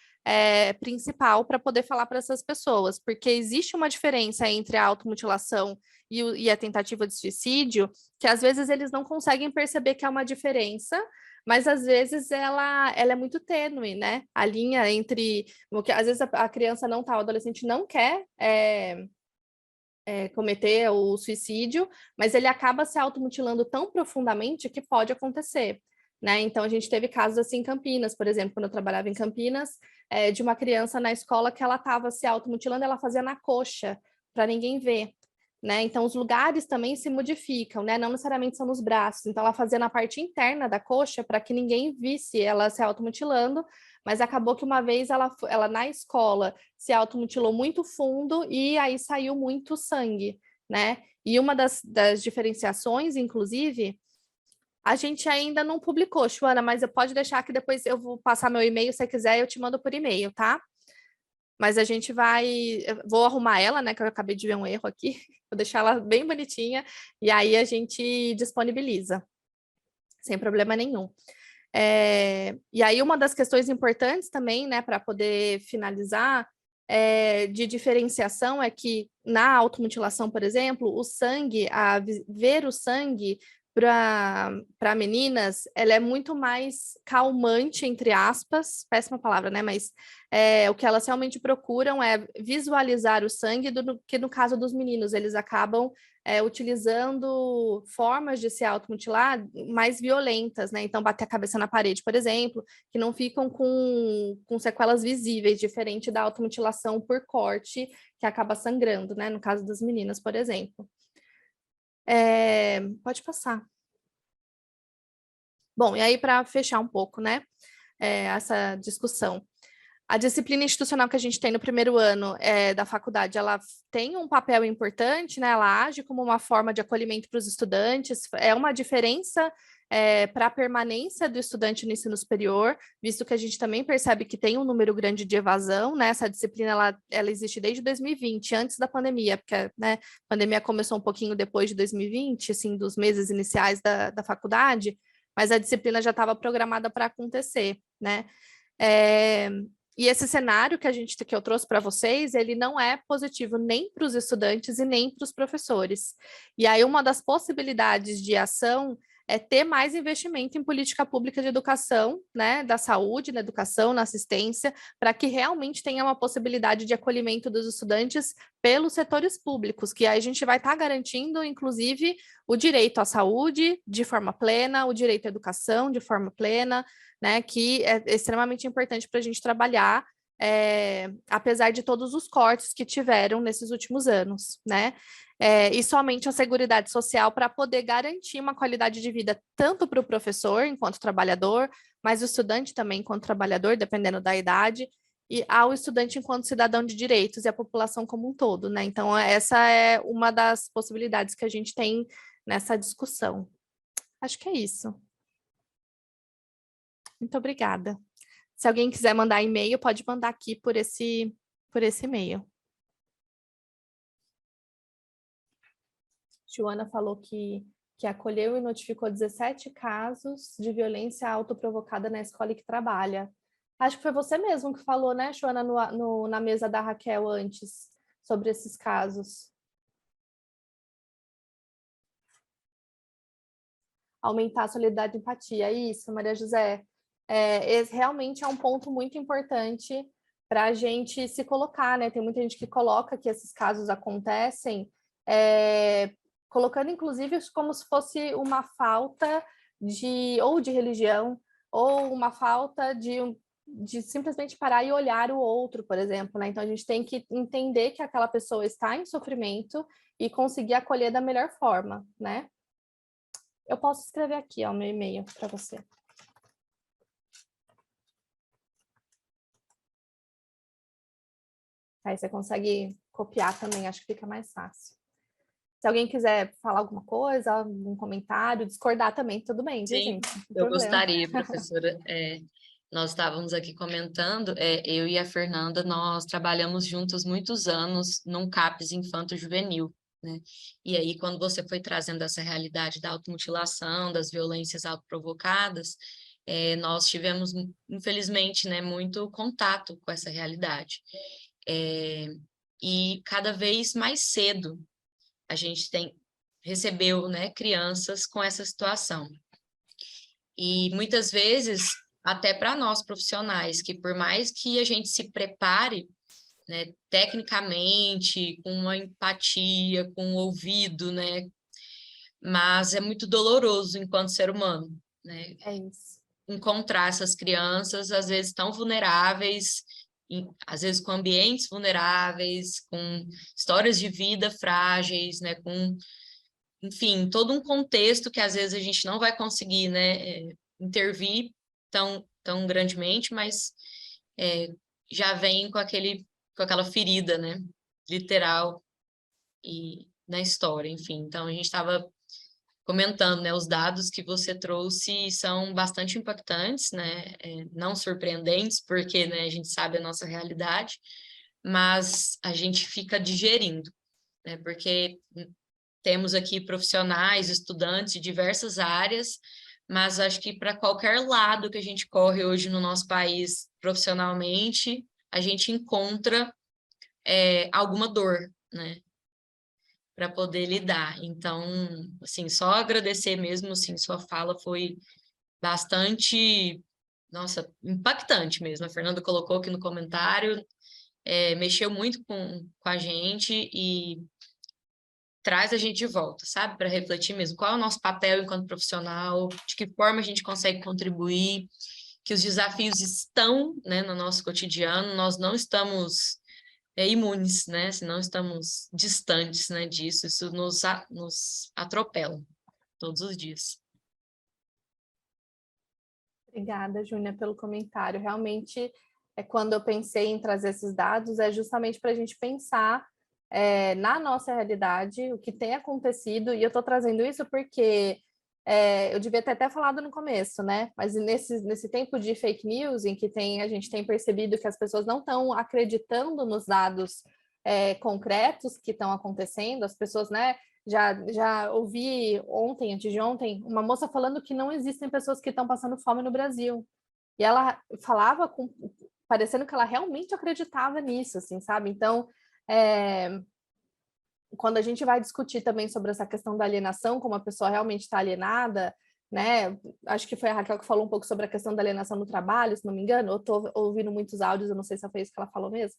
principal para poder falar para essas pessoas, porque existe uma diferença entre a automutilação e a tentativa de suicídio, que às vezes eles não conseguem perceber que há uma diferença, mas às vezes ela é muito tênue, né? A linha entre o que às vezes a criança não tá, o adolescente não quer cometer o suicídio, mas ele acaba se automutilando tão profundamente que pode acontecer, né? Então, a gente teve casos assim em Campinas, por exemplo, quando eu trabalhava em Campinas, de uma criança na escola que ela estava se automutilando, ela fazia na coxa, para ninguém ver, né? Então, os lugares também se modificam, né? Não necessariamente são nos braços. Então, ela fazia na parte interna da coxa para que ninguém visse ela se automutilando, mas acabou que uma vez ela na escola se automutilou muito fundo e aí saiu muito sangue, né? E uma das diferenciações, inclusive, a gente ainda não publicou, Joana, mas pode deixar que depois eu vou passar meu e-mail, se você quiser, eu te mando por e-mail, tá? Mas a gente vou arrumar ela, né, que eu acabei de ver um erro aqui, vou deixar ela bem bonitinha, e aí a gente disponibiliza, sem problema nenhum. E aí, uma das questões importantes também, né, para poder finalizar, de diferenciação é que na automutilação, por exemplo, o sangue, ver o sangue para meninas, ela é muito mais calmante, entre aspas, péssima palavra, né? Mas o que elas realmente procuram é visualizar o sangue que no caso dos meninos, eles acabam utilizando formas de se automutilar mais violentas, né? Então, bater a cabeça na parede, por exemplo, que não ficam com sequelas visíveis, diferente da automutilação por corte, que acaba sangrando, né? No caso das meninas, por exemplo. Pode passar. Bom, e aí, para fechar um pouco, né? Essa discussão. A disciplina institucional que a gente tem no primeiro ano da faculdade, ela tem um papel importante, né? Ela age como uma forma de acolhimento para os estudantes, é uma diferença para a permanência do estudante no ensino superior, visto que a gente também percebe que tem um número grande de evasão, né? Essa disciplina, ela existe desde 2020, antes da pandemia, porque né, a pandemia começou um pouquinho depois de 2020, assim, dos meses iniciais da faculdade, mas a disciplina já estava programada para acontecer, né? E esse cenário que eu trouxe para vocês, ele não é positivo nem para os estudantes e nem para os professores. E aí, uma das possibilidades de ação é ter mais investimento em política pública de educação, né, da saúde, na educação, na assistência, para que realmente tenha uma possibilidade de acolhimento dos estudantes pelos setores públicos, que aí a gente vai estar garantindo, inclusive, o direito à saúde de forma plena, o direito à educação de forma plena, né, que é extremamente importante para a gente trabalhar, apesar de todos os cortes que tiveram nesses últimos anos, né? E somente a Seguridade Social para poder garantir uma qualidade de vida tanto para o professor, enquanto trabalhador, mas o estudante também enquanto trabalhador, dependendo da idade, e ao estudante enquanto cidadão de direitos e a população como um todo, né? Então, essa é uma das possibilidades que a gente tem nessa discussão. Acho que é isso. Muito obrigada. Se alguém quiser mandar e-mail, pode mandar aqui por esse e-mail. Joana falou que que acolheu e notificou 17 casos de violência autoprovocada na escola em que trabalha. Acho que foi você mesmo que falou, né, Joana, na mesa da Raquel antes, sobre esses casos. Aumentar a solidariedade e empatia. Isso, Maria José. Esse realmente é um ponto muito importante para a gente se colocar, né? Tem muita gente que coloca que esses casos acontecem, colocando inclusive como se fosse uma falta ou de religião, ou uma falta de simplesmente parar e olhar o outro, por exemplo, né? Então a gente tem que entender que aquela pessoa está em sofrimento e conseguir acolher da melhor forma, né? Eu posso escrever aqui, ó, meu e-mail para você. Aí você consegue copiar também, acho que fica mais fácil. Se alguém quiser falar alguma coisa, algum comentário, discordar também, tudo bem, viu, Sim, gente? Não tem eu problema. gostaria, professora. Nós estávamos aqui comentando, eu e a Fernanda, nós trabalhamos juntas muitos anos num CAPS infanto-juvenil, né? E aí, quando você foi trazendo essa realidade da automutilação, das violências autoprovocadas, nós tivemos, infelizmente, né, muito contato com essa realidade. E cada vez mais cedo a gente recebeu, né, crianças com essa situação. E muitas vezes, até para nós profissionais, que por mais que a gente se prepare, né, tecnicamente, com uma empatia, com o ouvido, né, mas é muito doloroso enquanto ser humano, né, É isso. encontrar essas crianças, às vezes tão vulneráveis, às vezes com ambientes vulneráveis, com histórias de vida frágeis, né, com, enfim, todo um contexto que às vezes a gente não vai conseguir, né, intervir tão grandemente, mas já vem com aquela ferida, né, literal e na história, enfim. Então a gente estava comentando, né, os dados que você trouxe são bastante impactantes, né, não surpreendentes, porque, né, a gente sabe a nossa realidade, mas a gente fica digerindo, né, porque temos aqui profissionais, estudantes de diversas áreas, mas acho que para qualquer lado que a gente corre hoje no nosso país profissionalmente, a gente encontra alguma dor, né, para poder lidar. Então, assim, só agradecer mesmo, assim, sua fala foi bastante, nossa, impactante mesmo. A Fernanda colocou aqui no comentário, mexeu muito com a gente e traz a gente de volta, sabe? Para refletir mesmo qual é o nosso papel enquanto profissional, de que forma a gente consegue contribuir, que os desafios estão, né, no nosso cotidiano, nós não estamos imunes, né? Se não estamos distantes, né, disso, isso nos atropela todos os dias. Obrigada, Júnia, pelo comentário. Realmente, quando eu pensei em trazer esses dados, é justamente para a gente pensar na nossa realidade, o que tem acontecido, e eu estou trazendo isso porque eu devia ter até falado no começo, né? Mas nesse tempo de fake news, em que a gente tem percebido que as pessoas não estão acreditando nos dados concretos que estão acontecendo, as pessoas, né? Já ouvi ontem, antes de ontem, uma moça falando que não existem pessoas que estão passando fome no Brasil. E ela falava parecendo que ela realmente acreditava nisso, assim, sabe? Então, quando a gente vai discutir também sobre essa questão da alienação, como a pessoa realmente está alienada, né? Acho que foi a Raquel que falou um pouco sobre a questão da alienação no trabalho, se não me engano. Eu estou ouvindo muitos áudios, eu não sei se foi isso que ela falou mesmo.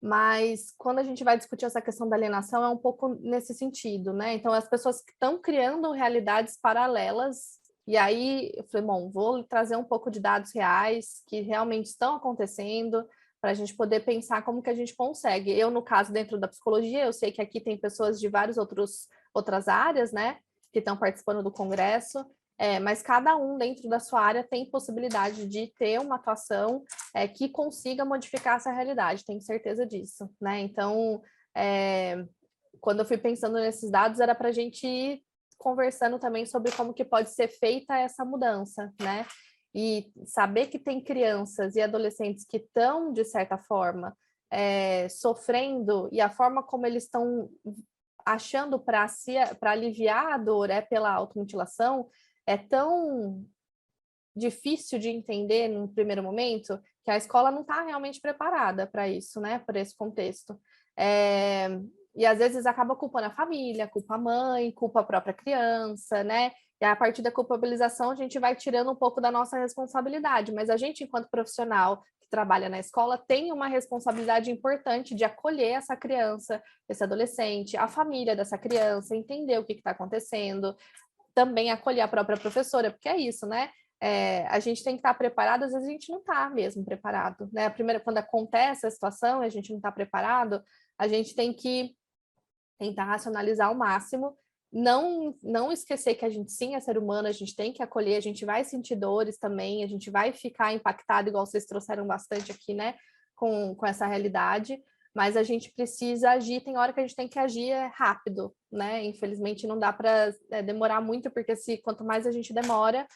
Mas quando a gente vai discutir essa questão da alienação, é um pouco nesse sentido, né? Então, as pessoas que estão criando realidades paralelas, e aí eu falei, bom, vou trazer um pouco de dados reais que realmente estão acontecendo, para a gente poder pensar como que a gente consegue. Eu, no caso, dentro da psicologia, eu sei que aqui tem pessoas de várias outras áreas, né, que estão participando do congresso, mas cada um dentro da sua área tem possibilidade de ter uma atuação que consiga modificar essa realidade, tenho certeza disso, né? Então, quando eu fui pensando nesses dados, era para a gente ir conversando também sobre como que pode ser feita essa mudança, né? E saber que tem crianças e adolescentes que estão, de certa forma, sofrendo, e a forma como eles estão achando para aliviar a dor pela automutilação, é tão difícil de entender no primeiro momento, que a escola não está realmente preparada para isso, né? Para esse contexto. E às vezes acaba culpando a família, culpa a mãe, culpa a própria criança, né? E a partir da culpabilização a gente vai tirando um pouco da nossa responsabilidade, mas a gente, enquanto profissional que trabalha na escola, tem uma responsabilidade importante de acolher essa criança, esse adolescente, a família dessa criança, entender o que está acontecendo, também acolher a própria professora, porque é isso, né? A gente tem que estar preparado, às vezes a gente não está mesmo preparado, né? Quando acontece a situação e a gente não está preparado, a gente tem que tentar racionalizar ao máximo, não esquecer que a gente sim é ser humano, a gente tem que acolher, a gente vai sentir dores também, a gente vai ficar impactado, igual vocês trouxeram bastante aqui, né? Com essa realidade, mas a gente precisa agir, tem hora que a gente tem que agir rápido, né? Infelizmente não dá para demorar muito, porque quanto mais a gente demora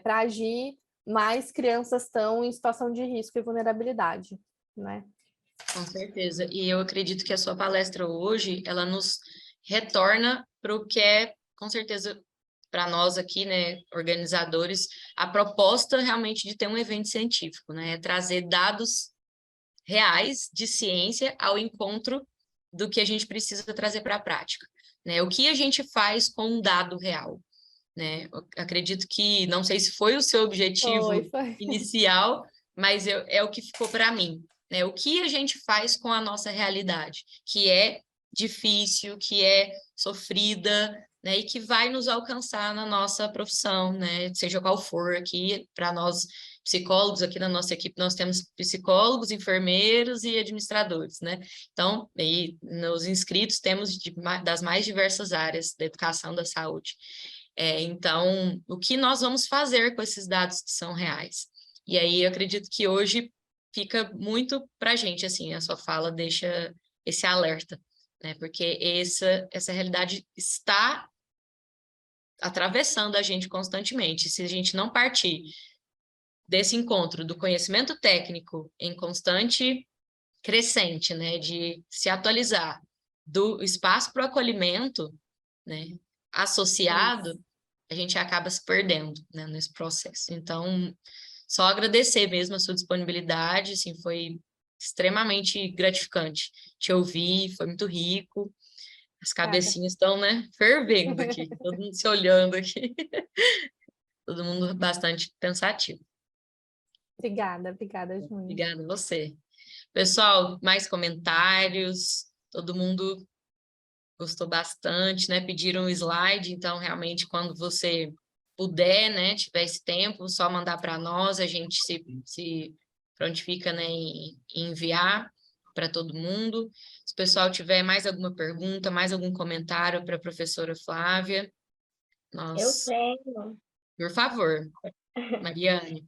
para agir, mais crianças estão em situação de risco e vulnerabilidade, né? Com certeza. E eu acredito que a sua palestra hoje, ela nos retorna para o que é, com certeza, para nós aqui, né, organizadores, a proposta realmente de ter um evento científico, né? É trazer dados reais de ciência ao encontro do que a gente precisa trazer para a prática, né? O que a gente faz com um dado real, né? Eu acredito que, não sei se foi o seu objetivo Foi. inicial, mas é o que ficou para mim, né? O que a gente faz com a nossa realidade, que é difícil, que é sofrida, né? E que vai nos alcançar na nossa profissão, né? Seja qual for aqui, para nós psicólogos aqui na nossa equipe, nós temos psicólogos, enfermeiros e administradores, né? Então, aí, nos inscritos temos das mais diversas áreas da educação da saúde. Então, o que nós vamos fazer com esses dados que são reais? E aí, eu acredito que hoje fica muito para a gente, assim, a sua fala deixa esse alerta, né? Porque essa realidade está atravessando a gente constantemente. Se a gente não partir desse encontro do conhecimento técnico em constante crescente, né, de se atualizar, do espaço para o acolhimento, né, associado, a gente acaba se perdendo, né, nesse processo. Então, só agradecer mesmo a sua disponibilidade, assim, foi extremamente gratificante te ouvir, foi muito rico. As cabecinhas estão, né, fervendo aqui, todo mundo se olhando aqui, todo mundo bastante pensativo. Obrigada, Júnior. Obrigada a você. Pessoal, mais comentários? Todo mundo gostou bastante, né? Pediram um slide, então realmente quando você puder, né, tiver esse tempo, só mandar para nós, a gente se prontifica, né, em enviar para todo mundo. Se o pessoal tiver mais alguma pergunta, mais algum comentário para a professora Flávia, Eu nós, tenho. por favor, Mariane.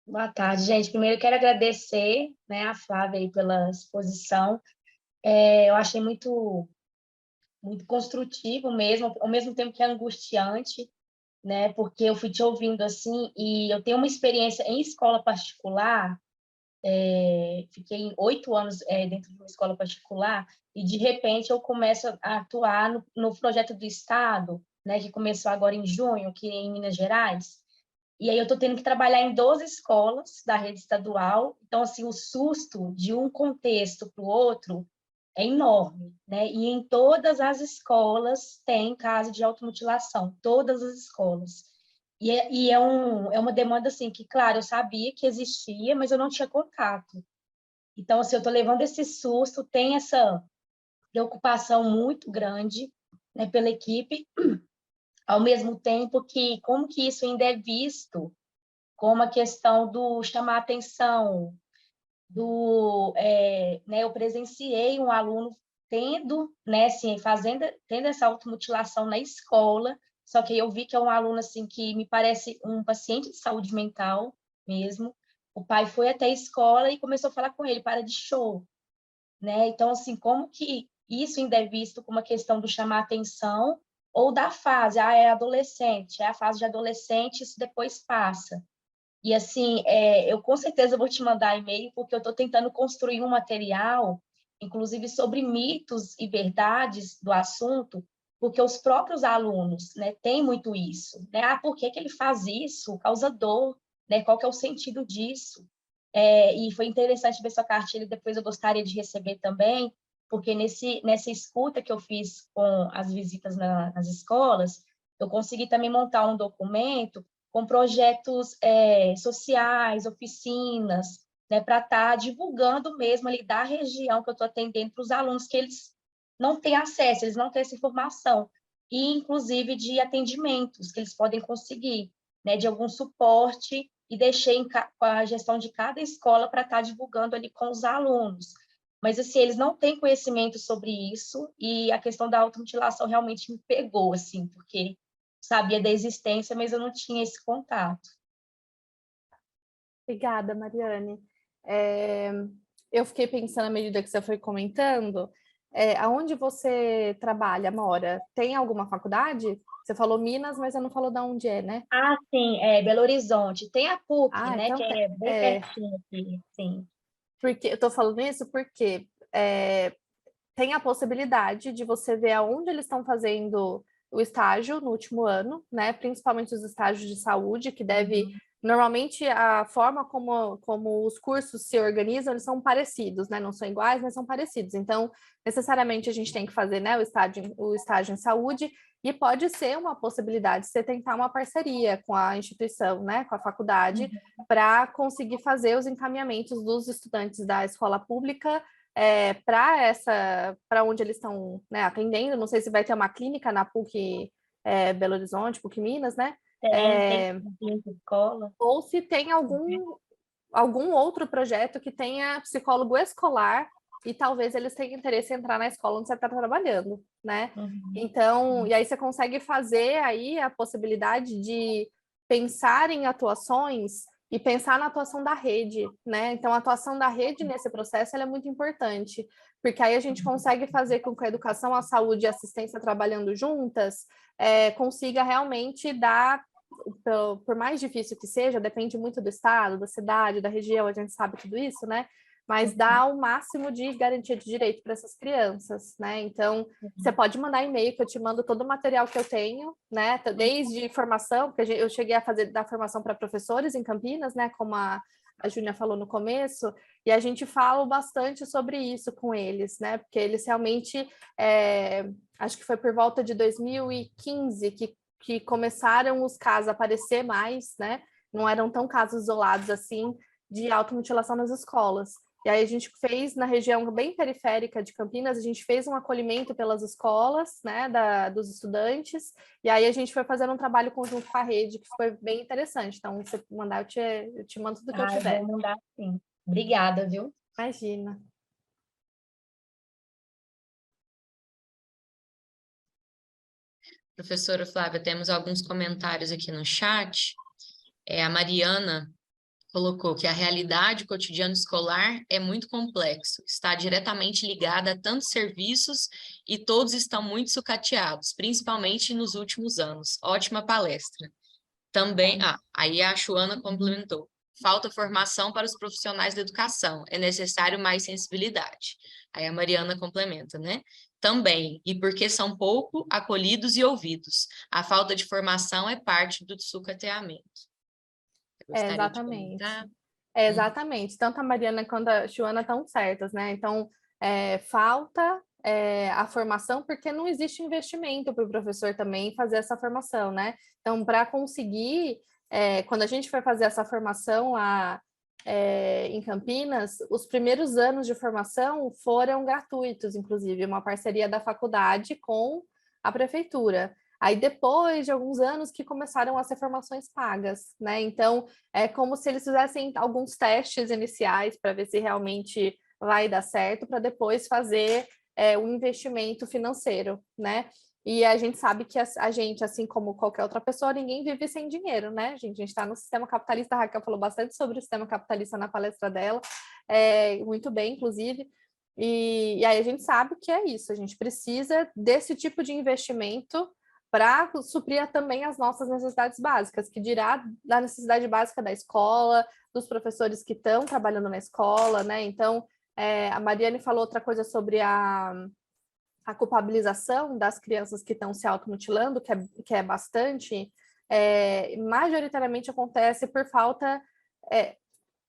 Boa tarde, gente. Primeiro, eu quero agradecer, né, a Flávia aí pela exposição. Eu achei muito, muito construtivo mesmo, ao mesmo tempo que é angustiante, né, porque eu fui te ouvindo assim, e eu tenho uma experiência em escola particular, fiquei 8 anos dentro de uma escola particular, e de repente eu começo a atuar no projeto do Estado, né, que começou agora em junho, aqui em Minas Gerais. E aí eu estou tendo que trabalhar em 12 escolas da rede estadual. Então, assim, o susto de um contexto para o outro é enorme, né? E em todas as escolas tem caso de automutilação, todas as escolas. É uma demanda, assim, que, claro, eu sabia que existia, mas eu não tinha contato. Então, assim, eu estou levando esse susto, tem essa preocupação muito grande, né, pela equipe, ao mesmo tempo que como que isso ainda é visto como a questão do chamar atenção, né, eu presenciei um aluno tendo, né, assim, tendo essa automutilação na escola, só que eu vi que é um aluno assim que me parece um paciente de saúde mental mesmo. O pai foi até a escola e começou a falar com ele, para de show, né? Então, assim, como que isso ainda é visto como uma questão do chamar atenção ou da fase, é adolescente, é a fase de adolescente, isso depois passa. E, assim, eu com certeza vou te mandar e-mail, porque eu estou tentando construir um material inclusive sobre mitos e verdades do assunto, porque os próprios alunos, né, têm muito isso, né? Ah, por que que ele faz isso? Causa dor, né? Qual que é o sentido disso? E foi interessante ver sua cartilha, depois eu gostaria de receber também, porque nessa escuta que eu fiz com as visitas nas escolas, eu consegui também montar um documento com projetos sociais, oficinas, né, para estar divulgando mesmo ali da região que eu estou atendendo para os alunos que eles não têm acesso, eles não têm essa informação, e inclusive de atendimentos que eles podem conseguir, né, de algum suporte, e deixei com a gestão de cada escola para estar divulgando ali com os alunos. Mas, assim, eles não têm conhecimento sobre isso, e a questão da automutilação realmente me pegou, assim, porque sabia da existência, mas eu não tinha esse contato. Obrigada, Mariane. Eu fiquei pensando à medida que você foi comentando, aonde você trabalha, mora? Tem alguma faculdade? Você falou Minas, mas você não falou de onde é, né? Ah, sim, Belo Horizonte. Tem a PUC, Ah, né, que então é bem pertinho aqui, sim. porque eu estou falando isso porque tem a possibilidade de você ver aonde eles estão fazendo o estágio no último ano, né? Principalmente os estágios de saúde, que deve. Uhum. Normalmente, a forma como os cursos se organizam, eles são parecidos, né? Não são iguais, mas são parecidos. Então, necessariamente, a gente tem que fazer, né, o estágio em saúde, e pode ser uma possibilidade você tentar uma parceria com a instituição, né, com a faculdade, Uhum. para conseguir fazer os encaminhamentos dos estudantes da escola pública para onde eles estão, né, atendendo. Não sei se vai ter uma clínica na PUC Belo Horizonte, PUC Minas, né? Tem escola. Ou se tem algum outro projeto que tenha psicólogo escolar e talvez eles tenham interesse em entrar na escola onde você está trabalhando, né? Uhum. Então, e aí você consegue fazer aí a possibilidade de pensar em atuações e pensar na atuação da rede, né? Então, a atuação da rede nesse processo ela é muito importante, porque aí a gente consegue fazer com que a educação, a saúde e a assistência trabalhando juntas consiga realmente dar, por mais difícil que seja, depende muito do estado, da cidade, da região, a gente sabe tudo isso, né? Mas dá o máximo de garantia de direito para essas crianças, né? Então, você pode mandar e-mail que eu te mando todo o material que eu tenho, né? Desde formação, porque eu cheguei a dar formação para professores em Campinas, né? Como a Júnia falou no começo, e a gente fala bastante sobre isso com eles, né? Porque eles realmente, acho que foi por volta de 2015 que começaram os casos a aparecer mais, né? Não eram tão casos isolados assim de automutilação nas escolas. E aí a gente fez na região bem periférica de Campinas, a gente fez um acolhimento pelas escolas, né, dos estudantes, e aí a gente foi fazendo um trabalho conjunto com a rede, que foi bem interessante. Então, se você mandar, eu te mando tudo que eu Eu tiver. vou mandar sim. Obrigada, viu? Imagina. Professora Flávia, temos alguns comentários aqui no chat. A Mariana colocou que a realidade cotidiana escolar é muito complexo, está diretamente ligada a tantos serviços e todos estão muito sucateados, principalmente nos últimos anos. Ótima palestra. Também, aí a Joana complementou. Falta formação para os profissionais da educação, é necessário mais sensibilidade. Aí a Mariana complementa, né? Também, e porque são pouco acolhidos e ouvidos. A falta de formação é parte do sucateamento. Eu gostaria de Exatamente. comentar. Exatamente. Tanto a Mariana quanto a Joana estão certas, né? Então, falta a formação, porque não existe investimento para o professor também fazer essa formação, né? Então, para conseguir, quando a gente foi fazer essa formação lá em Campinas, os primeiros anos de formação foram gratuitos, inclusive, uma parceria da faculdade com a prefeitura. Aí, depois de alguns anos, que começaram a ser formações pagas, né? Então, é como se eles fizessem alguns testes iniciais para ver se realmente vai dar certo, para depois fazer um investimento financeiro, né? E a gente sabe que a gente, assim como qualquer outra pessoa, ninguém vive sem dinheiro, né, gente? A gente está no sistema capitalista, a Raquel falou bastante sobre o sistema capitalista na palestra dela, muito bem, inclusive. E aí a gente sabe que é isso, a gente precisa desse tipo de investimento para suprir também as nossas necessidades básicas, que dirá da necessidade básica da escola, dos professores que estão trabalhando na escola, né? Então, A Mariane falou outra coisa sobre a culpabilização das crianças que estão se automutilando, que é bastante, majoritariamente acontece por falta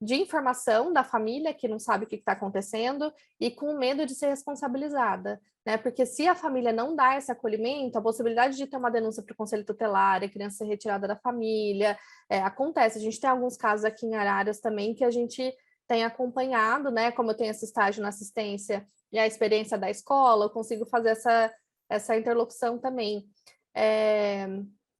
de informação da família, que não sabe o que está acontecendo, e com medo de ser responsabilizada, né? Porque se a família não dá esse acolhimento, a possibilidade de ter uma denúncia para o conselho tutelar, a criança ser retirada da família, acontece. A gente tem alguns casos aqui em Araras também que a gente tem acompanhado, né? Como eu tenho esse estágio na assistência e a experiência da escola, eu consigo fazer essa interlocução também.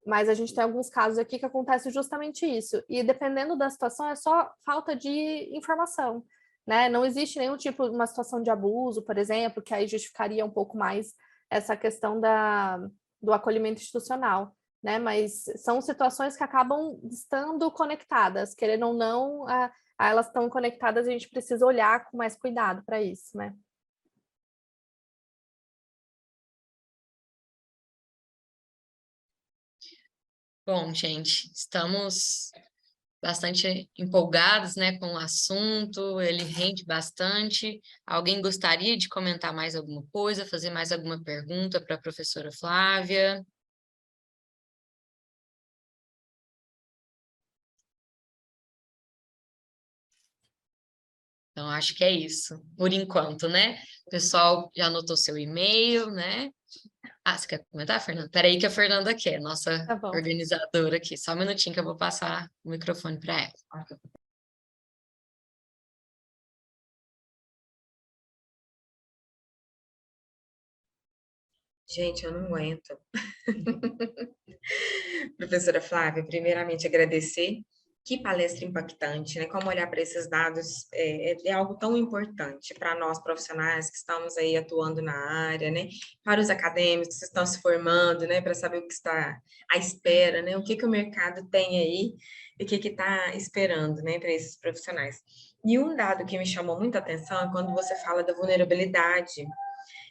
Mas a gente tem alguns casos aqui que acontece justamente isso. E dependendo da situação, é só falta de informação, né? Não existe nenhum tipo de uma situação de abuso, por exemplo, que aí justificaria um pouco mais essa questão do acolhimento institucional, né? Mas são situações que acabam estando conectadas, querendo ou não, elas estão conectadas, a gente precisa olhar com mais cuidado para isso, né? Bom, gente, estamos bastante empolgados, né, com o assunto, ele rende bastante. Alguém gostaria de comentar mais alguma coisa, fazer mais alguma pergunta para a professora Flávia? Então, acho que é isso, por enquanto, né? O pessoal já anotou seu e-mail, né? Você quer comentar, Fernanda? Peraí que a Fernanda quer, nossa Tá bom. organizadora aqui. Só um minutinho que eu vou passar o microfone para ela. Gente, eu não aguento. Professora Flávia, primeiramente agradecer. Que palestra impactante, né? Como olhar para esses dados é algo tão importante para nós profissionais que estamos aí atuando na área, né? Para os acadêmicos que estão se formando, né? Para saber o que está à espera, né? O que o mercado tem aí e o que está esperando, né? Para esses profissionais. E um dado que me chamou muita atenção é quando você fala da vulnerabilidade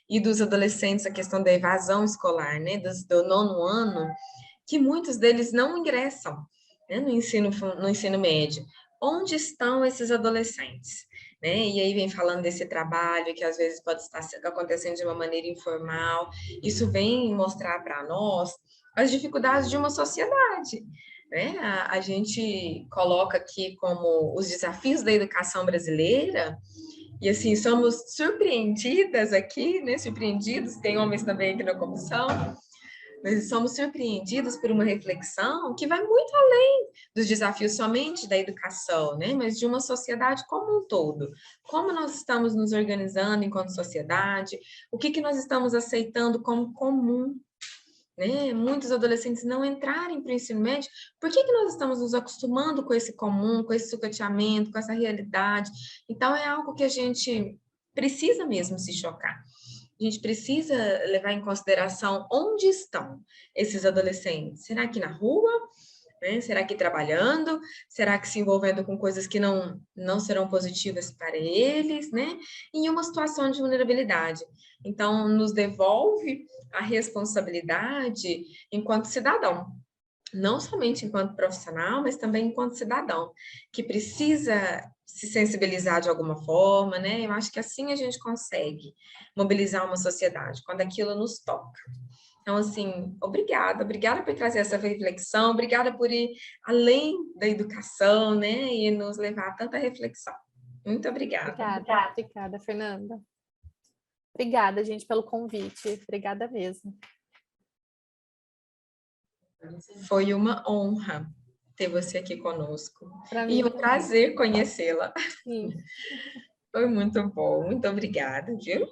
e dos adolescentes, a questão da evasão escolar, né? Do nono ano, que muitos deles não ingressam, né, no ensino médio. Onde estão esses adolescentes? Né? E aí vem falando desse trabalho que às vezes pode estar acontecendo de uma maneira informal. Isso vem mostrar para nós as dificuldades de uma sociedade. Né? A gente coloca aqui como os desafios da educação brasileira, e assim, somos surpreendidas aqui, né? Surpreendidos, tem homens também aqui na comissão, mas somos surpreendidos por uma reflexão que vai muito além dos desafios somente da educação, né? Mas de uma sociedade como um todo. Como nós estamos nos organizando enquanto sociedade, o que nós estamos aceitando como comum, né? Muitos adolescentes não entrarem para o ensino médio, por que nós estamos nos acostumando com esse comum, com esse sucateamento, com essa realidade? Então, é algo que a gente precisa mesmo se chocar. A gente precisa levar em consideração onde estão esses adolescentes. Será que na rua? Né? Será que trabalhando? Será que se envolvendo com coisas que não serão positivas para eles? Né? Em uma situação de vulnerabilidade. Então, nos devolve a responsabilidade enquanto cidadão. Não somente enquanto profissional, mas também enquanto cidadão, que precisa se sensibilizar de alguma forma, né? Eu acho que assim a gente consegue mobilizar uma sociedade, quando aquilo nos toca. Então, assim, obrigada por trazer essa reflexão, obrigada por ir além da educação, né? E nos levar a tanta reflexão. Muito obrigada. Obrigada, Fernanda. Obrigada, gente, pelo convite. Obrigada mesmo. Foi uma honra ter você aqui conosco. E um também. prazer conhecê-la. Sim. Foi muito bom. Muito obrigada, viu?